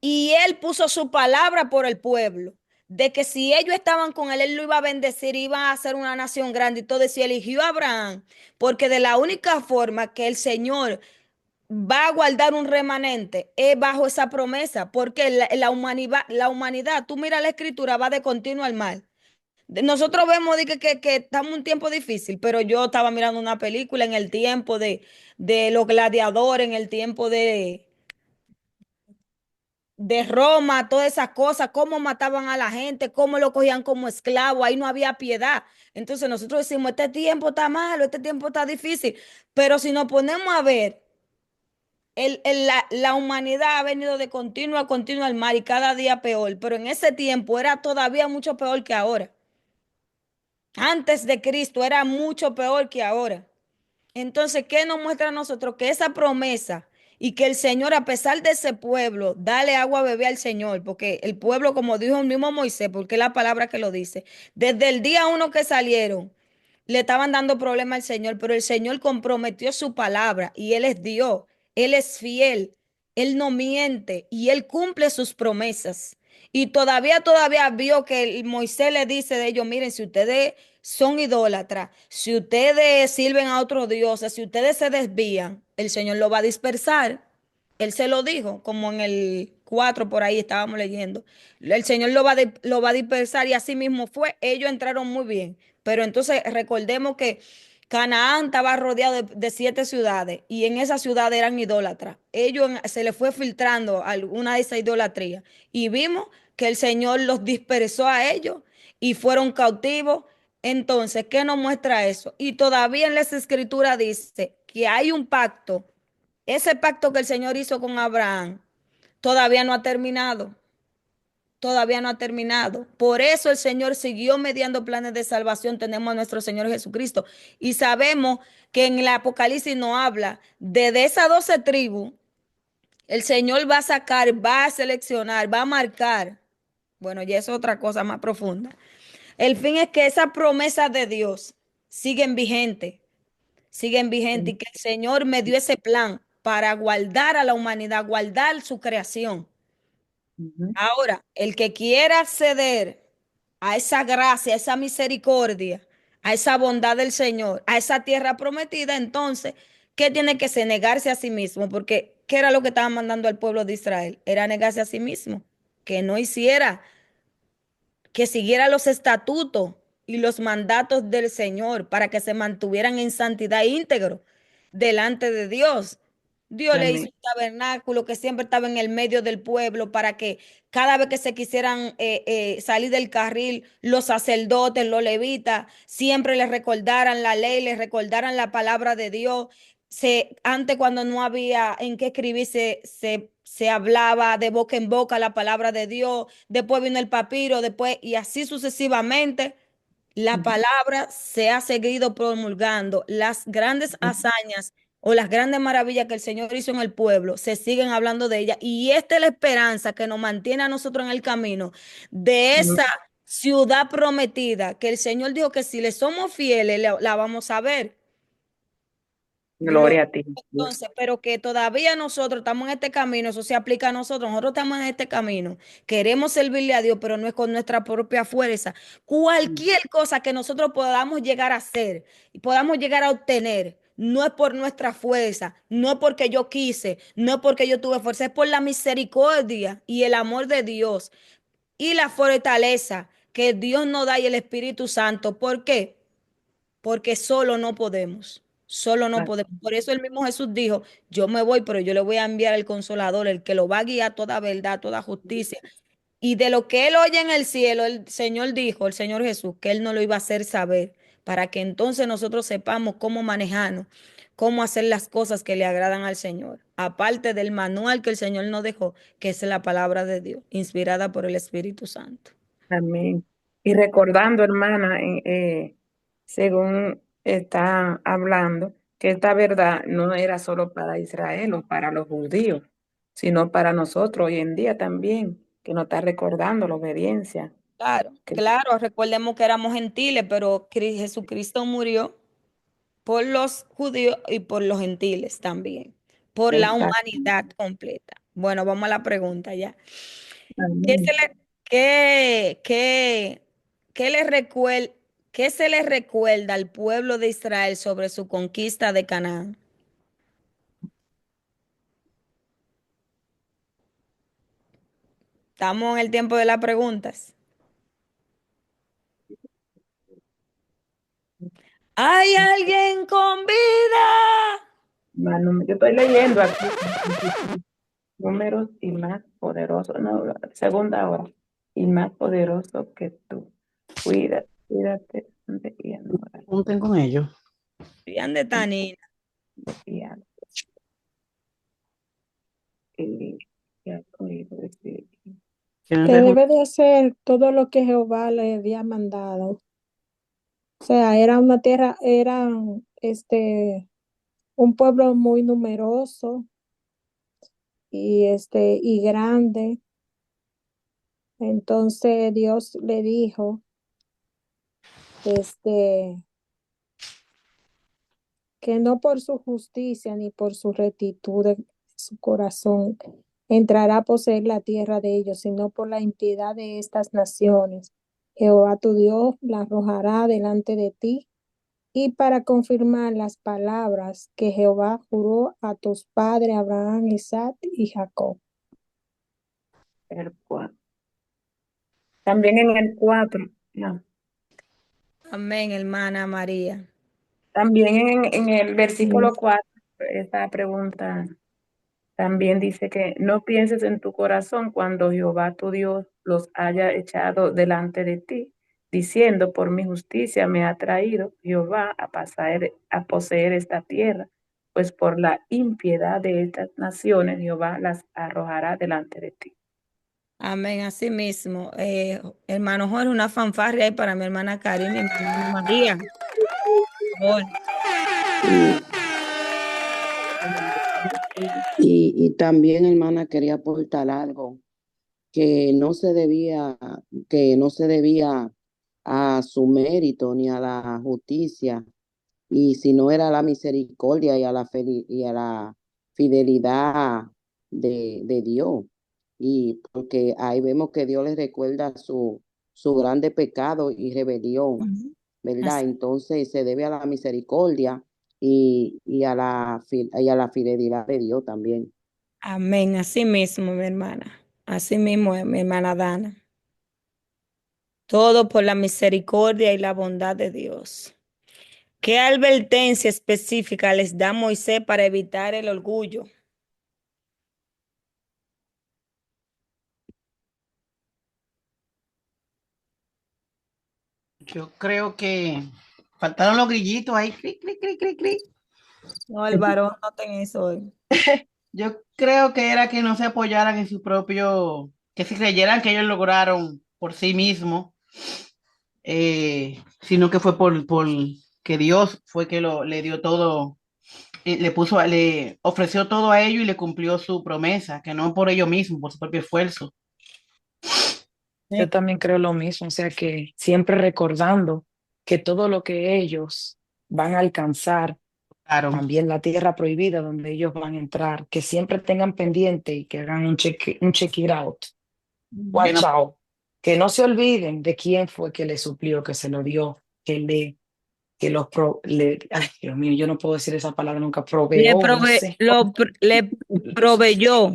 Y él puso su palabra por el pueblo, de que si ellos estaban con él, él lo iba a bendecir, iba a hacer una nación grande y todo eso. Y eligió a Abraham, porque de la única forma que el Señor va a guardar un remanente es bajo esa promesa, porque la humanidad, tú mira la escritura, va de continuo al mal. Nosotros vemos de que estamos en un tiempo difícil, pero yo estaba mirando una película en el tiempo de los gladiadores, en el tiempo de Roma, todas esas cosas, cómo mataban a la gente, cómo lo cogían como esclavo, ahí no había piedad. Entonces nosotros decimos, este tiempo está malo, este tiempo está difícil, pero si nos ponemos a ver, la humanidad ha venido de continuo a continuo al mar y cada día peor, pero en ese tiempo era todavía mucho peor que ahora. Antes de Cristo era mucho peor que ahora. Entonces, ¿qué nos muestra a nosotros? Que esa promesa y que el Señor, a pesar de ese pueblo, dale agua a beber al Señor, porque el pueblo, como dijo el mismo Moisés, porque es la palabra que lo dice, desde el día uno que salieron, le estaban dando problema al Señor, pero el Señor comprometió su palabra y Él es Dios, Él es fiel, Él no miente y Él cumple sus promesas. Y todavía vio que Moisés le dice de ellos, miren, si ustedes son idólatras, si ustedes sirven a otros dioses, si ustedes se desvían, el Señor lo va a dispersar. Él se lo dijo, como en el 4 por ahí estábamos leyendo. El Señor lo va a dispersar y así mismo fue. Ellos entraron muy bien. Pero entonces recordemos que Canaán estaba rodeado de 7 ciudades y en esas ciudades eran idólatras. Se les fue filtrando alguna de esas idolatrías y vimos que el Señor los dispersó a ellos y fueron cautivos. Entonces, ¿qué nos muestra eso? Y todavía en las escrituras dice que hay un pacto. Ese pacto que el Señor hizo con Abraham todavía no ha terminado. Todavía no ha terminado. Por eso el Señor siguió mediando planes de salvación. Tenemos a nuestro Señor Jesucristo. Y sabemos que en el Apocalipsis no habla de esas 12 tribus. El Señor va a sacar, va a seleccionar, va a marcar. Bueno, ya es otra cosa más profunda. El fin es que esas promesas de Dios siguen vigentes y que el Señor me dio ese plan para guardar a la humanidad, guardar su creación.
Ujú.
Ahora, el que quiera acceder a esa gracia, a esa misericordia, a esa bondad del Señor, a esa tierra prometida, entonces, ¿qué tiene que hacer? Negarse a sí mismo, porque ¿qué era lo que estaba mandando al pueblo de Israel? Era negarse a sí mismo, que no hiciera, que siguiera los estatutos y los mandatos del Señor para que se mantuvieran en santidad íntegro delante de Dios. Dios le hizo
Amén.
un tabernáculo que siempre estaba en el medio del pueblo para que cada vez que se quisieran salir del carril, los sacerdotes, los levitas, siempre les recordaran la ley, les recordaran la palabra de Dios. Antes cuando no había en qué escribir, se hablaba de boca en boca la palabra de Dios, después vino el papiro, después y así sucesivamente. La
Ujú.
palabra se ha seguido promulgando. Las grandes hazañas o las grandes maravillas que el Señor hizo en el pueblo, se siguen hablando de ella. Y esta es la esperanza que nos mantiene a nosotros en el camino de
Ujú.
esa ciudad prometida, que el Señor dijo que si le somos fieles, la vamos a ver.
Gloria a ti, Dios.
Entonces, pero que todavía nosotros estamos en este camino, eso se aplica a nosotros, nosotros estamos en este camino, queremos servirle a Dios, pero no es con nuestra propia fuerza. Cualquier cosa que nosotros podamos llegar a hacer y podamos llegar a obtener, no es por nuestra fuerza, no es porque yo quise, no es porque yo tuve fuerza, es por la misericordia y el amor de Dios y la fortaleza que Dios nos da y el Espíritu Santo. ¿Por qué? Porque solo no podemos, solo no podemos. Por eso el mismo Jesús dijo, yo me voy, pero yo le voy a enviar el Consolador, el que lo va a guiar a toda verdad, toda justicia. Y de lo que él oye en el cielo, el Señor dijo, el Señor Jesús, que él no lo iba a hacer saber, para que entonces nosotros sepamos cómo manejarnos, cómo hacer las cosas que le agradan al Señor. Aparte del manual que el Señor nos dejó, que es la palabra de Dios, inspirada por el Espíritu Santo.
Amén. Y recordando, hermana, según está hablando, que esta verdad no era solo para Israel o para los judíos, sino para nosotros hoy en día también, que nos está recordando la obediencia.
Claro,
Que,
claro, recordemos que éramos gentiles, pero Jesucristo murió por los judíos y por los gentiles también, por la
exacto.
humanidad completa. Bueno, vamos a la pregunta ya. ¿Qué se
Amén.
le, qué, qué, qué le recuer- qué se le recuerda al pueblo de Israel sobre su conquista de Canaán? Estamos en el tiempo de las preguntas. ¿Hay alguien con vida?
Yo estoy leyendo aquí números y más poderoso, no, la segunda hora, y más poderoso que tú. Cuídate y anora,
Junten con ellos.
Bien de Tanina.
y a- y has oído decir.
¿Quieren
Que
rejuntar?
debe de hacer todo lo que Jehová le había mandado. O sea, era una tierra, eran un pueblo muy numeroso y grande. Entonces Dios le dijo, este, que no por su justicia ni por su rectitud de su corazón entrará a poseer la tierra de ellos, sino por la impiedad de estas naciones. Jehová tu Dios la arrojará delante de ti y para confirmar las palabras que Jehová juró a tus padres Abraham, Isaac y Jacob.
El 4. También en el 4, no,
Amén, hermana María.
También en el versículo
Sí.
4, esta pregunta también dice que no pienses en tu corazón cuando Jehová tu Dios los haya echado delante de ti, diciendo, por mi justicia me ha traído Jehová a poseer esta tierra, pues por la impiedad de estas naciones Jehová las arrojará delante de ti.
Amén, así mismo. Hermano Jorge, una fanfarria ahí para mi hermana Karina y mi hermana María. Por favor.
Y también, hermana, quería aportar algo que no se debía a su mérito ni a la justicia, y si no era a la misericordia y y a la fidelidad de Dios. Y porque ahí vemos que Dios les recuerda su grande pecado y rebelión,
Ujú.
¿verdad?
Así.
Entonces se debe a la misericordia y a y a la fidelidad de Dios también.
Amén, así mismo, mi hermana. Así mismo, mi hermana Dana. Todo por la misericordia y la bondad de Dios. ¿Qué advertencia específica les da Moisés para evitar el orgullo?
Yo creo que faltaron los grillitos ahí, clic, clic, clic, clic, clic.
No, el varón no ten eso hoy.
Yo creo que era que no se apoyaran en su propio, que se creyeran que ellos lograron por sí mismos, sino que fue por que Dios fue que le dio todo, le ofreció todo a ellos y le cumplió su promesa, que no por ellos mismos, por su propio esfuerzo.
Yo también creo lo mismo, o sea que siempre recordando que todo lo que ellos van a alcanzar,
Claro.
también la tierra prohibida donde ellos van a entrar, que siempre tengan pendiente y que hagan un check it out,
Que no,
watch out, que no se olviden de quién fue que le suplió, que se lo dio, que los ay, Dios mío, yo no puedo decir esa palabra nunca, proveó, no sé.
Le proveyó.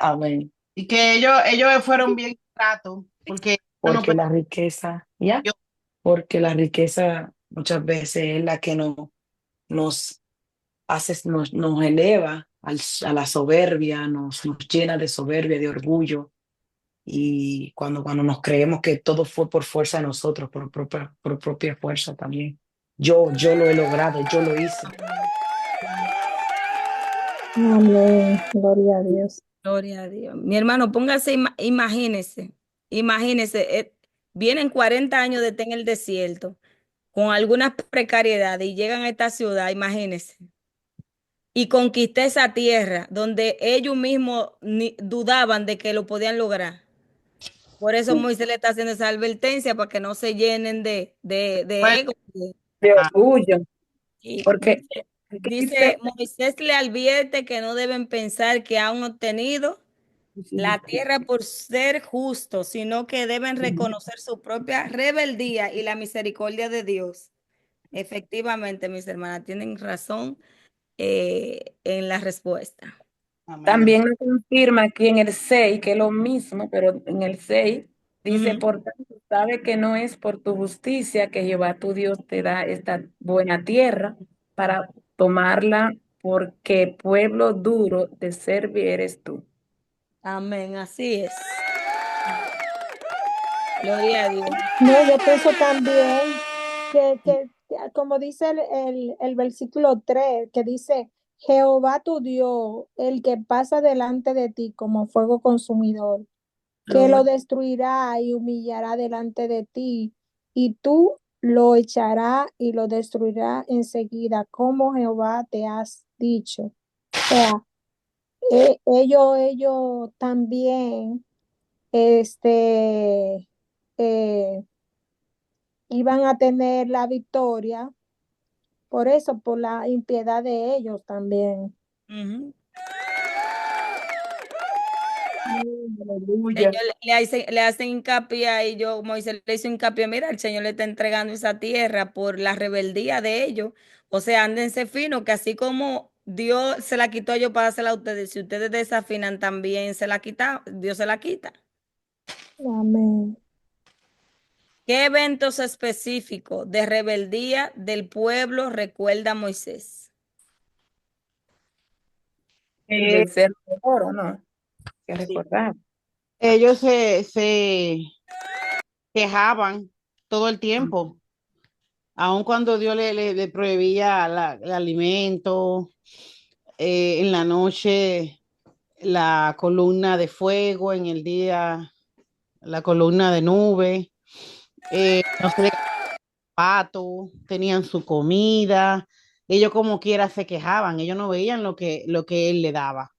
Amén.
y que ellos fueron bien tratos, porque ellos no
Porque la riqueza, ya,
perdió.
porque la riqueza muchas veces es la que nos hace, nos eleva a la soberbia, nos llena de soberbia, de orgullo. Y cuando nos creemos que todo fue por fuerza de nosotros, por propia fuerza también. Yo lo he logrado, yo lo hice.
Amén. Gloria a Dios.
Gloria a Dios. Mi hermano, póngase, imagínese, vienen 40 años de estar en el desierto con algunas precariedades y llegan a esta ciudad, imagínese, y conquisté esa tierra donde ellos mismos dudaban de que lo podían lograr. Por eso Moisés le está haciendo esa advertencia para que no se llenen de
Bueno,
ego.
De
ah,
orgullo,
Y
porque ¿qué
dice,
dice?
Moisés le advierte que no deben pensar que han obtenido la tierra por ser justos, sino que deben reconocer su propia rebeldía y la misericordia de Dios. Efectivamente, mis hermanas, tienen razón en la respuesta.
amén.
También lo confirma aquí en el 6 que es lo mismo, pero en el 6 dice,
Ujú.
por tanto, sabe que no es por tu justicia que Jehová tu Dios te da esta buena tierra para tomarla, porque pueblo duro de servir eres tú.
Amén, así es. Gloria a Dios.
No, yo pienso también como dice el versículo 3 que dice, Jehová tu Dios, el que pasa delante de ti como fuego consumidor, que lo
Gloria.
destruirá y humillará delante de ti, y tú lo echará y lo destruirá enseguida, como Jehová te has dicho. O sea, ellos también, eh, iban a tener la victoria, por eso, por la impiedad de ellos también.
Ujú.
Aleluya.
Señor, le hacen hincapié y yo, Moisés le hizo hincapié, mira, el Señor le está entregando esa tierra por la rebeldía de ellos. O sea, ándense fino, que así como Dios se la quitó a ellos para dársela a ustedes, si ustedes desafinan también se la quita, Dios se la quita.
Amén.
¿Qué eventos específicos de rebeldía del pueblo recuerda Moisés?
El
Eh,
becerro de oro, ¿no? Que recordar.
ellos se quejaban todo el tiempo, aun cuando Dios le prohibía el alimento, en la noche la columna de fuego, en el día la columna de nube, no se le pato, tenían su comida, ellos como quiera se quejaban, ellos no veían lo que él le daba.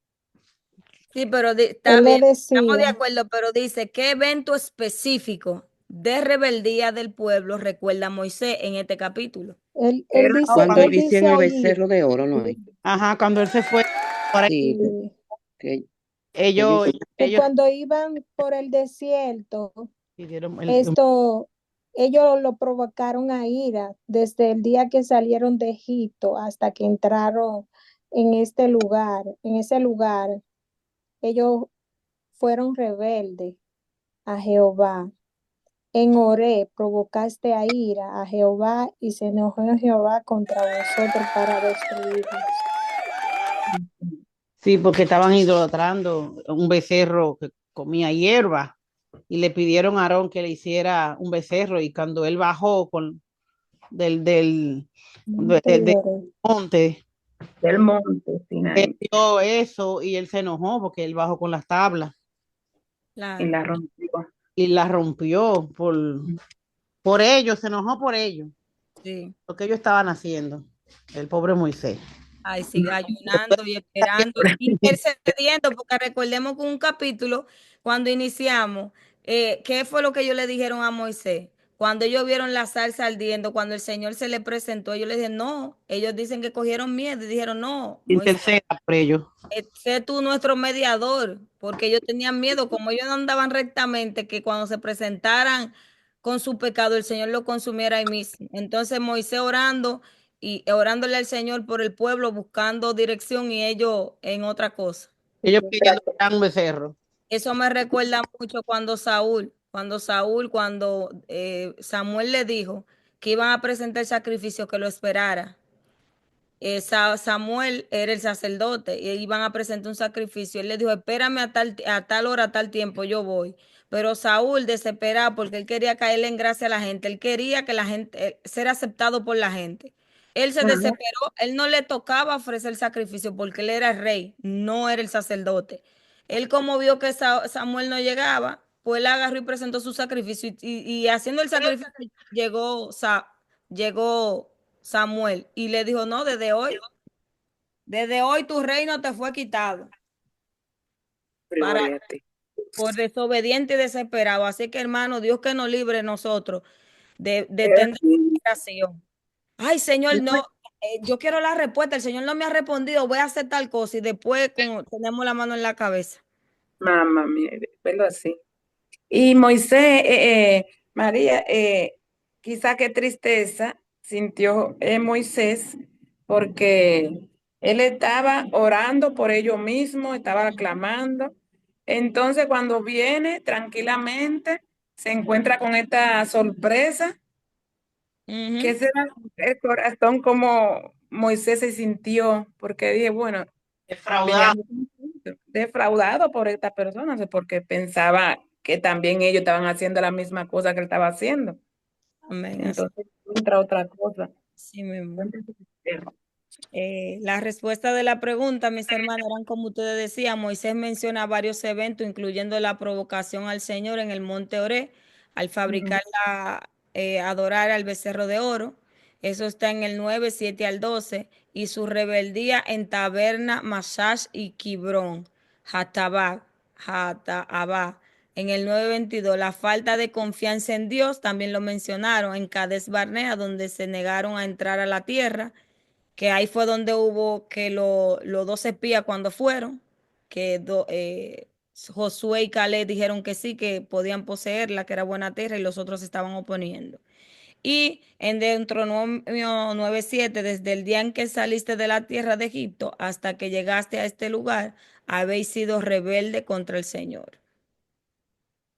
Sí, pero está
Él le
bien, estamos de
decía,
acuerdo, pero dice, ¿qué evento específico de rebeldía del pueblo recuerda Moisés en este capítulo?
él
Era
No,
dice,
Cuando
cuando,
él
dicen
dice
el
ahí,
becerro de oro, ¿no hay?
ajá, cuando él se fue, para
Sí,
eh,
que ellos,
ellos,
que
ellos
cuando iban por el desierto,
pidieron
esto, ellos lo provocaron a ira desde el día que salieron de Egipto hasta que entraron en este lugar. En ese lugar, ellos fueron rebeldes a Jehová. En Horeb provocaste a ira a Jehová y se enojó Jehová contra vosotros para destruirlos.
sí, porque estaban idolatrando un becerro que comía hierba y le pidieron a Aarón que le hiciera un becerro y cuando él bajó
Monte de
del
Horeb.
monte,
del monte
él
Sinaí
vio eso y él se enojó porque él bajó con las tablas
y
Claro,
la rompió.
y las rompió por ellos, se enojó por ellos,
sí.
lo que ellos estaban haciendo, el pobre Moisés.
Ay, sigue ayunando y esperando, intercediendo, porque recordemos que un capítulo, cuando iniciamos, ¿qué fue lo que ellos le dijeron a Moisés? Cuando ellos vieron la salsa ardiendo, cuando el Señor se le presentó, ellos le dijeron, no, ellos dicen que cogieron miedo y dijeron, no, Moisés,
Interceda por ellos.
sé tú nuestro mediador, porque ellos tenían miedo, como ellos no andaban rectamente, que cuando se presentaran con su pecado, el Señor lo consumiera ahí mismo. Entonces Moisés orando y orándole al Señor por el pueblo, buscando dirección y ellos en otra cosa.
Ellos pidiendo un becerro.
Eso me recuerda mucho cuando Samuel le dijo que iban a presentar el sacrificio, que lo esperara. Samuel era el sacerdote y iban a presentar un sacrificio. Él le dijo, espérame a tal hora, a tal tiempo, yo voy. Pero Saúl desesperado porque él quería caerle en gracia a la gente. Él quería que la gente, ser aceptado por la gente. Él se
Ajá.
desesperó, él no le tocaba ofrecer el sacrificio porque él era el rey, no era el sacerdote. Él como vio que Samuel no llegaba, pues él agarró y presentó su sacrificio y haciendo el sacrificio llegó Samuel y le dijo, no, desde hoy tu reino te fue quitado para,
Gloria a ti.
por desobediente y desesperado. Así que hermano, Dios que nos libre nosotros de tener desesperación. Ay, Señor, no, yo quiero la respuesta. El Señor no me ha respondido, voy a hacer tal cosa y después tenemos la mano en la cabeza.
Mamá mía, verlo así. Y Moisés, María, quizá qué tristeza sintió Moisés porque él estaba orando por ello mismo, estaba clamando. Entonces, cuando viene tranquilamente, se encuentra con esta sorpresa, que
Ujú.
será el corazón como Moisés se sintió, porque dije, bueno,
Defraudado.
veníamos defraudado por esta persona, o sea, porque pensaba que también ellos estaban haciendo la misma cosa que él estaba haciendo.
Amén.
Entonces entra otra cosa.
Así mismo.
Cuéntame.
La respuesta de la pregunta, mis hermanos, eran como ustedes decían. Moisés menciona varios eventos, incluyendo la provocación al Señor en el monte Oré, al
Ujú.
fabricar adorar al becerro de oro. Eso está en el 9 7 al 12. Y su rebeldía en Taberna, Mashash y Kibrón, Hatabá. En el 9:22, la falta de confianza en Dios, también lo mencionaron en Cades Barnea, donde se negaron a entrar a la tierra, que ahí fue donde hubo que los dos espías cuando fueron, que Josué y Caleb dijeron que sí, que podían poseerla, que era buena tierra, y los otros se estaban oponiendo. Y en Deuteronomio 9:7, desde el día en que saliste de la tierra de Egipto hasta que llegaste a este lugar, habéis sido rebelde contra el Señor.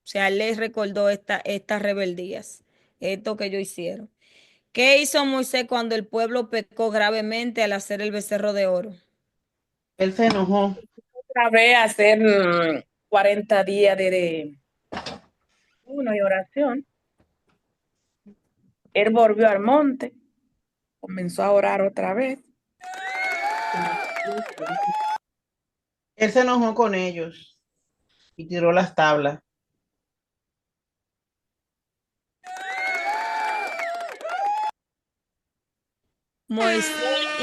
O sea, él les recordó estas rebeldías. esto que ellos hicieron. ¿Qué hizo Moisés cuando el pueblo pecó gravemente al hacer el becerro de oro?
Él se enojó.
Otra vez hacer 40 días de uno y oración. Él volvió al monte, comenzó a orar otra vez.
Él se enojó con ellos y tiró las tablas.
Moisés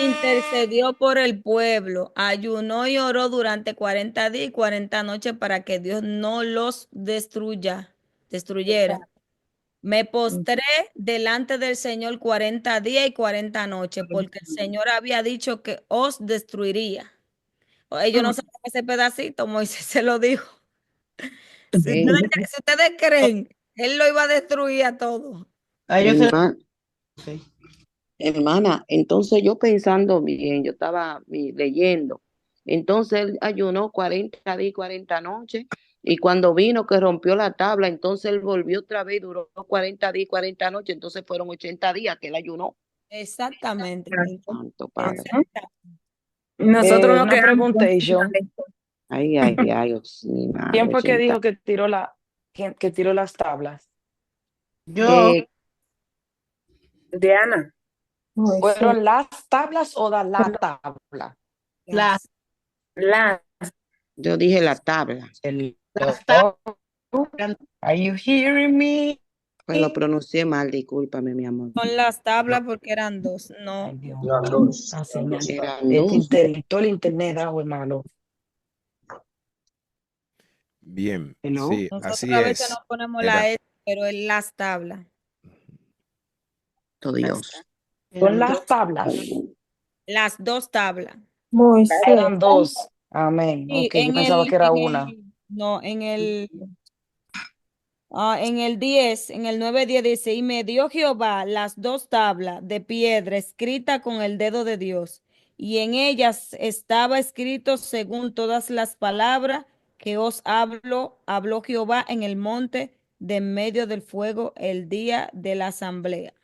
intercedió por el pueblo, ayunó y oró durante 40 días y 40 noches para que Dios no los destruyera. Me postré delante del Señor 40 días y 40 noches, porque el Señor había dicho que os destruiría. Ellos no saben ese pedacito, Moisés se lo dijo.
Eh,
Si ustedes creen, él lo iba a destruir a todos.
A ellos se
herma-
sí.
Hermana, entonces yo pensando bien, yo estaba leyendo. Entonces él ayunó 40 días y 40 noches. Y cuando vino que rompió la tabla, entonces él volvió otra vez y duró 40 días y 40 noches. Entonces fueron 80 días que él ayunó.
Exactamente.
Santo Padre.
Nosotros nos
Una
quedamos con
preguntation.
Ay, ay, ay, mi
¿Quién
madre,
fue que
80.
dijo que tiró las tablas?
Yo,
Diana.
Moisés.
¿Fueron las tablas o la tabla?
las,
La,
Yo dije la tabla.
las tablas eran
Are you hearing me?
Pues lo pronuncié mal, discúlpame, mi amor.
Son las tablas porque eran dos, no.
Ay, Dios.
Eran dos.
La
Eran
señal.
dos.
Eran dos.
Todo el internet, hermano.
Bien,
Hello.
sí,
Nosotros
así
a veces
es.
no ponemos
Era,
la S, pero en las tablas.
Dios.
Son
eran dos.
las tablas.
Las dos tablas.
Moisés.
Eran dos. Amén.
Sí,
Ok, yo pensaba que era una.
no, en el 10, en el 9:10 dice, y me dio Jehová las dos tablas de piedra escritas con el dedo de Dios, y en ellas estaba escrito según todas las palabras que os habló Jehová en el monte de en medio del fuego el día de la asamblea.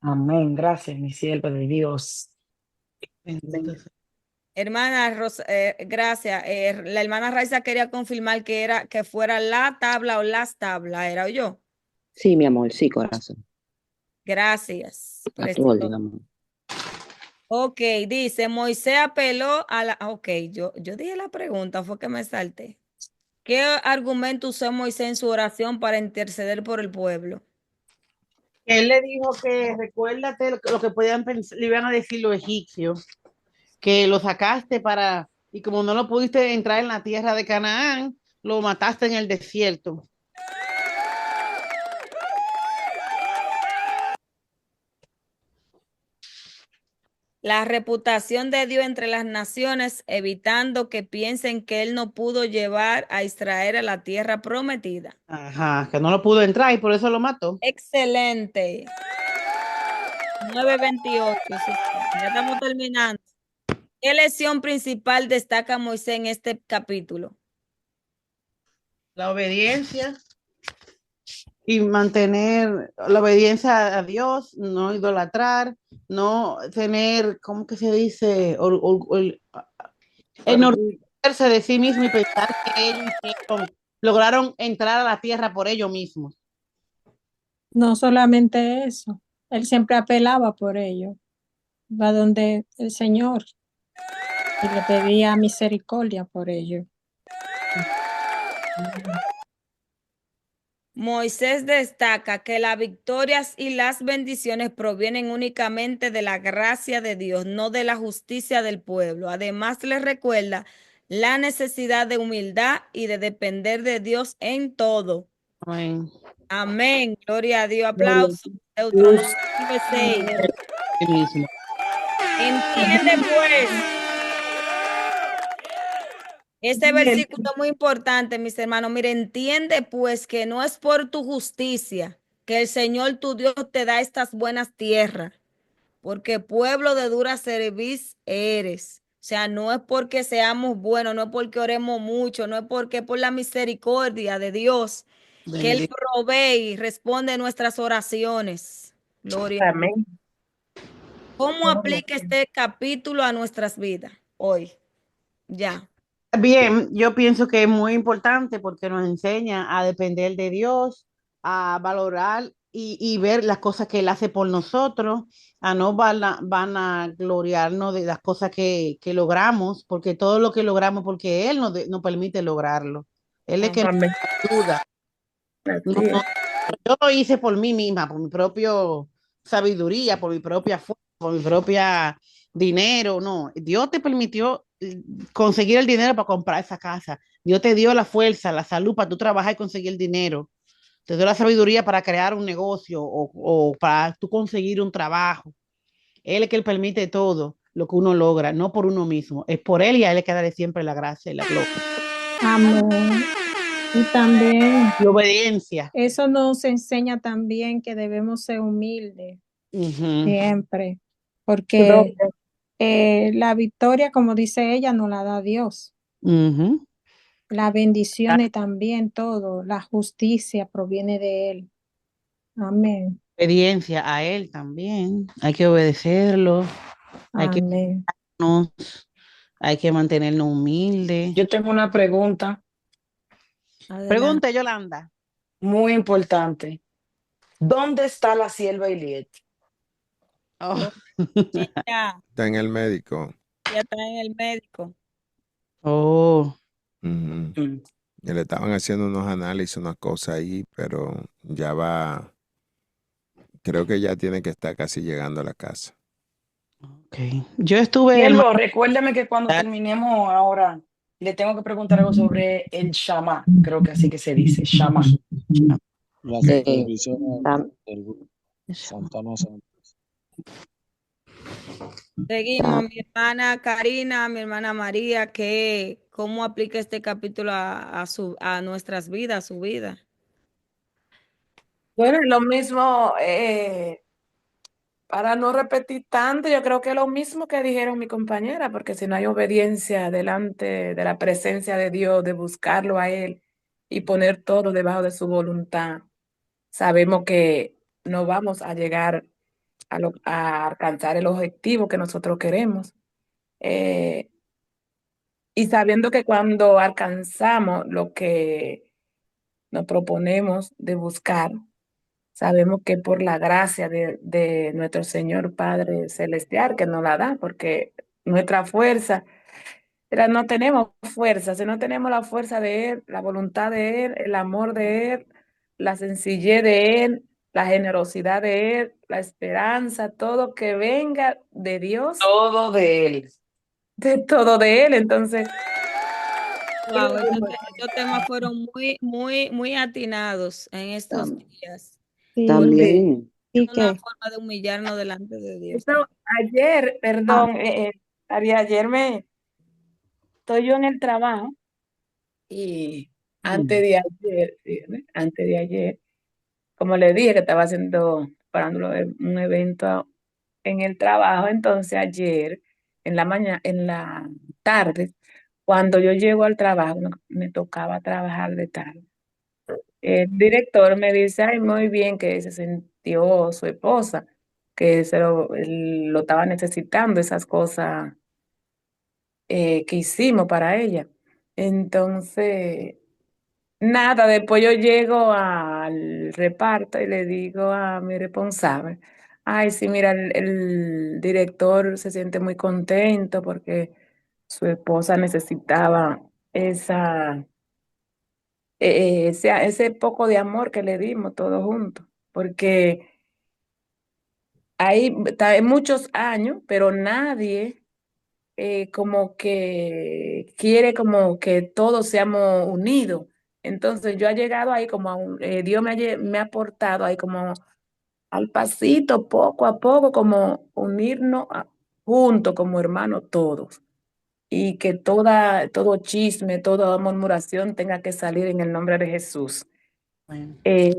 Amén. Gracias, mi sierva de Dios.
Bendito sea.
Hermana gracias. La hermana Raiza quería confirmar que fuera la tabla o las tablas, ¿era yo?
Sí, mi amor, sí, corazón.
Gracias por
A
este
tu orden, amor.
Ok, dice, Moisés apeló a la... Ok, yo dije la pregunta, fue que me salté. ¿Qué argumento usó Moisés en su oración para interceder por el pueblo?
Él le dijo que recuérdate lo que podían pensar, le iban a decir los egipcios, que lo sacaste y como no lo pudiste entrar en la tierra de Canaán, lo mataste en el desierto.
La reputación de Dios entre las naciones, evitando que piensen que él no pudo llevar a Israel a la tierra prometida.
Ajá, que no lo pudo entrar y por eso lo mató.
Excelente. 9:28, sí, ya estamos terminando. ¿Qué lección principal destaca Moisés en este capítulo?
La obediencia y mantener la obediencia a Dios, no idolatrar, no tener, ¿cómo que se dice? Enorgullecerse de sí mismo y pensar que ellos lograron entrar a la tierra por ellos mismos.
No solamente eso, él siempre apelaba por ello. Va donde el Señor y le pedía misericordia por ello.
Moisés destaca que las victorias y las bendiciones provienen únicamente de la gracia de Dios, no de la justicia del pueblo. Además, les recuerda la necesidad de humildad y de depender de Dios en todo.
Amén.
Amén. Gloria a Dios. Aplausos. Deuteronomio 9:6.
Sí mismo.
Entiende pues. Este versículo es muy importante, mis hermanos. Mire, entiende pues que no es por tu justicia que el Señor tu Dios te da estas buenas tierras, porque pueblo de dura cerviz eres. O sea, no es porque seamos buenos, no es porque oremos mucho, no es porque por la misericordia de Dios que Él
Bendito.
provee y responde nuestras oraciones. Gloria.
Amén.
¿Cómo aplica este capítulo a nuestras vidas hoy? Ya.
Bien, yo pienso que es muy importante porque nos enseña a depender de Dios, a valorar y ver las cosas que Él hace por nosotros, a no van a gloriarnos de las cosas que logramos, porque todo lo que logramos, porque Él nos permite lograrlo. Él es que nos
Amén.
ayuda. No,
Así es.
no, yo lo hice por mí misma, por mi propia sabiduría, por mi propia fuerza, por mi propia dinero. No, Dios te permitió conseguir el dinero para comprar esa casa. Dios te dio la fuerza, la salud para tú trabajar y conseguir el dinero. Te dio la sabiduría para crear un negocio o para tú conseguir un trabajo. Él es que él permite todo lo que uno logra, no por uno mismo. Es por él y a él hay que darle siempre la gracia y la gloria.
Amén. Y también
Y obediencia.
eso nos enseña también que debemos ser humildes
Ujú,
siempre,
Yo creo
porque la victoria, como dice ella, nos la da Dios.
ujú.
Las bendiciones también, todo, la justicia proviene de Él. Amén.
Obediencia a él también. Hay que obedecerlo, hay que
Amén.
nos, hay que mantenernos humildes.
Yo tengo una pregunta
Adelante.
Pregunta, Yolanda.
muy importante. ¿Dónde está la sierva Iliet?
Oh,
Oh, ella,
Está en el médico.
ella está en el médico.
oh,
Ujú.
Mm.
Y le estaban haciendo unos análisis, unas cosas ahí, pero ya va, creo que ya tiene que estar casi llegando a la casa.
ok. Yo estuve el
Siervo, recuérdame que cuando terminemos ahora, le tengo que preguntar algo sobre el Shama. Creo que así que se dice, Shama.
La
Eh,
supervisión
tam-
del grupo Santana Santos.
Seguimos,
tam-
mi hermana Karina, mi hermana María, ¿cómo aplica este capítulo a nuestras vidas, a su vida?
Bueno, lo mismo, para no repetir tanto, yo creo que es lo mismo que dijeron mi compañera, porque si no hay obediencia delante de la presencia de Dios, de buscarlo a Él y poner todo debajo de su voluntad, sabemos que no vamos a llegar a alcanzar el objetivo que nosotros queremos. Eh, y sabiendo que cuando alcanzamos lo que nos proponemos de buscar, sabemos que por la gracia de nuestro Señor Padre Celestial que nos la da, porque nuestra fuerza, no tenemos fuerza, si no tenemos la fuerza de Él, la voluntad de Él, el amor de Él, la sencillez de Él, la generosidad de Él, la esperanza, todo que venga de Dios,
Todo de él.
de todo de Él. Entonces,
Wow, estos temas fueron muy atinados en estos
tam-
días.
Sí,
sí.
también,
Es
y
una
que
forma de humillarnos delante de Dios.
Eso, ayer,
ah,
perdón, ayer estoy yo en el trabajo y
Mm.
antes de ayer, como le dije que estaba haciendo, parándolo un evento en el trabajo, entonces ayer, en la mañana, en la tarde, cuando yo llego al trabajo, me tocaba trabajar de tarde. El director me dice, ay, muy bien que se sintió su esposa, que él lo estaba necesitando, esas cosas que hicimos para ella. Entonces, nada, después yo llego al reparto y le digo a mi responsable, ay, sí, mira, el director se siente muy contento porque su esposa necesitaba esa, ese poco de amor que le dimos todos juntos, porque hay muchos años, pero nadie como que quiere como que todos seamos unidos. Entonces yo he llegado ahí como Dios me ha aportado ahí como al pasito, poco a poco, como unirnos juntos como hermanos todos. Y que todo chisme, toda murmuración tenga que salir en el nombre de Jesús.
bueno.
Eh,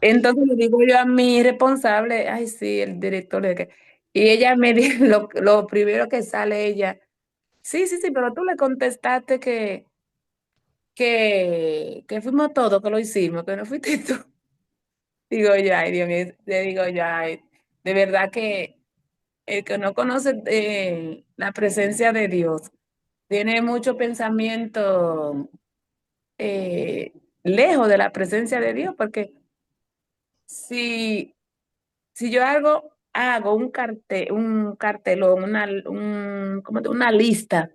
entonces le digo yo a mi responsable, ay sí, el director y ella me dijo, lo primero que sale ella. Sí, sí, sí, pero tú le contestaste que que fuimos todos que lo hicimos, que no fuiste tú. Digo yo, ay, Dios mío, le digo yo, ay, de verdad que el que no conoce la presencia de Dios tiene mucho pensamiento eh, lejos de la presencia de Dios, porque si, si yo hago un cartelón, una lista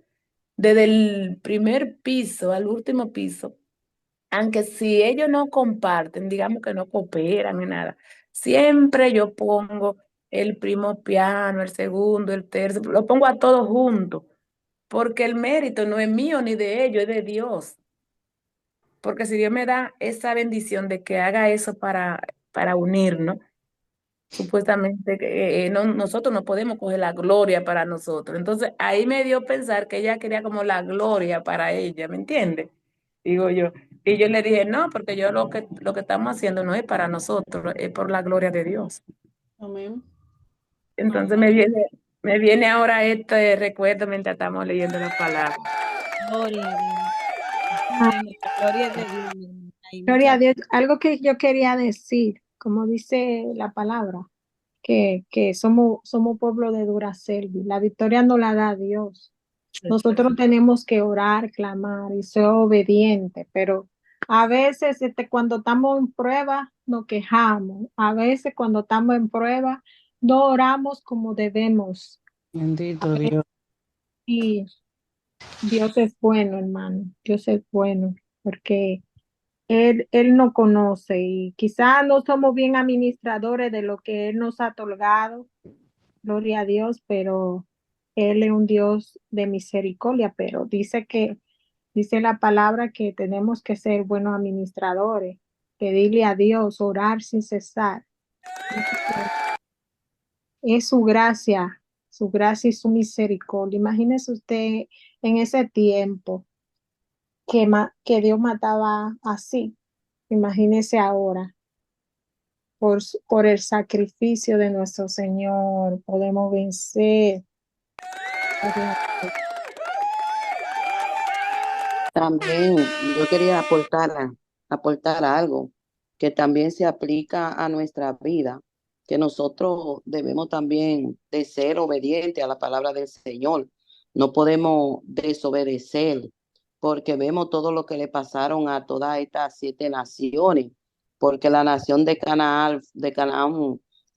desde el primer piso al último piso, aunque si ellos no comparten, digamos que no cooperan ni nada, siempre yo pongo el primo piano, el segundo, el tercero, lo pongo a todos juntos, porque el mérito no es mío ni de ellos, es de Dios. Porque si Dios me da esa bendición de que haga eso para unirnos, supuestamente que nosotros no podemos coger la gloria para nosotros. Entonces ahí me dio pensar que ella quería como la gloria para ella, ¿me entiendes? Digo yo. Y yo le dije, no, porque yo lo que estamos haciendo no es para nosotros, es por la gloria de Dios.
Amén.
Entonces me viene ahora este recuerdo mientras estamos leyendo la palabra.
Gloria a Dios. Así
Ah,
mismo, la gloria es de Dios, mi hermana. Y
gloria a
muchas
Dios. Algo que yo quería decir, como dice la palabra, que somos pueblo de Duracelvi. La victoria no la da Dios. Nosotros tenemos que orar, clamar y ser obedientes, pero a veces cuando estamos en prueba nos quejamos, a veces cuando estamos en prueba no oramos como debemos.
Bendito Dios.
Y Dios es bueno, hermano, Dios es bueno, porque Él nos conoce y quizás no somos bien administradores de lo que Él nos ha otorgado, gloria a Dios, pero Él es un Dios de misericordia, pero dice la palabra que tenemos que ser buenos administradores, pedirle a Dios, orar sin cesar. Es su gracia y su misericordia. Imagínese usted en ese tiempo que Dios mataba así. Imagínese ahora, por el sacrificio de nuestro Señor, podemos vencer.
También yo quería aportar algo que también se aplica a nuestra vida, que nosotros debemos también de ser obedientes a la palabra del Señor. No podemos desobedecer, porque vemos todo lo que le pasaron a todas estas 7 naciones, porque la nación de Canaán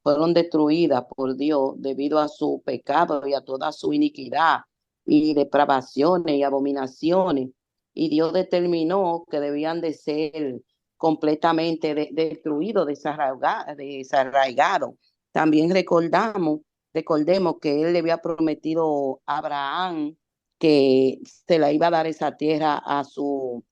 fueron destruidas por Dios debido a su pecado y a toda su iniquidad y depravaciones y abominaciones, y Dios determinó que debían de ser completamente destruidos, desarraigados. También recordemos que Él le había prometido a Abraham que se la iba a dar esa tierra a sus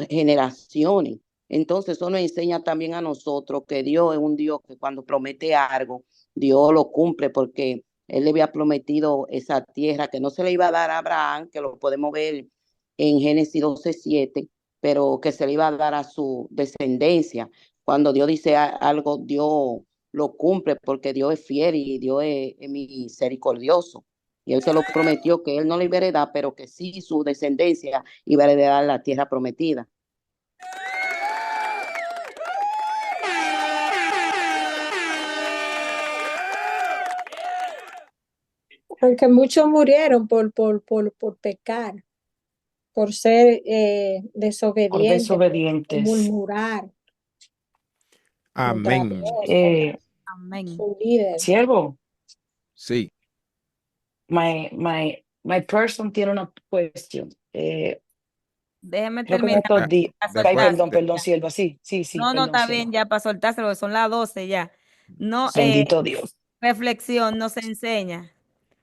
generaciones. Entonces eso nos enseña también a nosotros que Dios es un Dios que cuando promete algo, Dios lo cumple, porque Él le había prometido esa tierra que no se le iba a dar a Abraham, que lo podemos ver en Génesis 12:7, pero que se le iba a dar a su descendencia. Cuando Dios dice algo, Dios lo cumple, porque Dios es fiel y Dios es misericordioso. Y Él se lo prometió que Él no le iba a heredar, pero que sí su descendencia iba a heredar la tierra prometida.
Aunque muchos murieron por pecar, por ser
Por
desobedientes, por
desobedientes.
murmurar contra
Amén.
Dios,
Eh,
amén.
su líder.
Siervo,
Sí.
my person tiene una cuestión.
Déjeme
Creo que en
terminar.
estos días.
Para
Ay,
Después,
soltárselo
perdón,
ya.
sierva. Sí,
No, no,
perdón,
está bien,
sierva.
ya para soltárselo, son las 12 ya. No,
Bendito Dios.
reflexión nos enseña.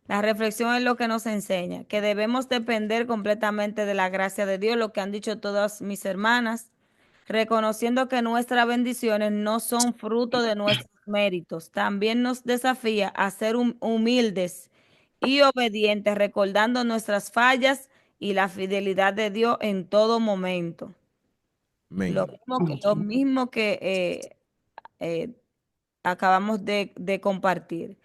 La reflexión es lo que nos enseña, que debemos depender completamente de la gracia de Dios, lo que han dicho todas mis hermanas, reconociendo que nuestras bendiciones no son fruto de nuestros méritos. También nos desafía a ser humildes y obedientes, recordando nuestras fallas y la fidelidad de Dios en todo momento. Lo
amén.
mismo que acabamos de compartir.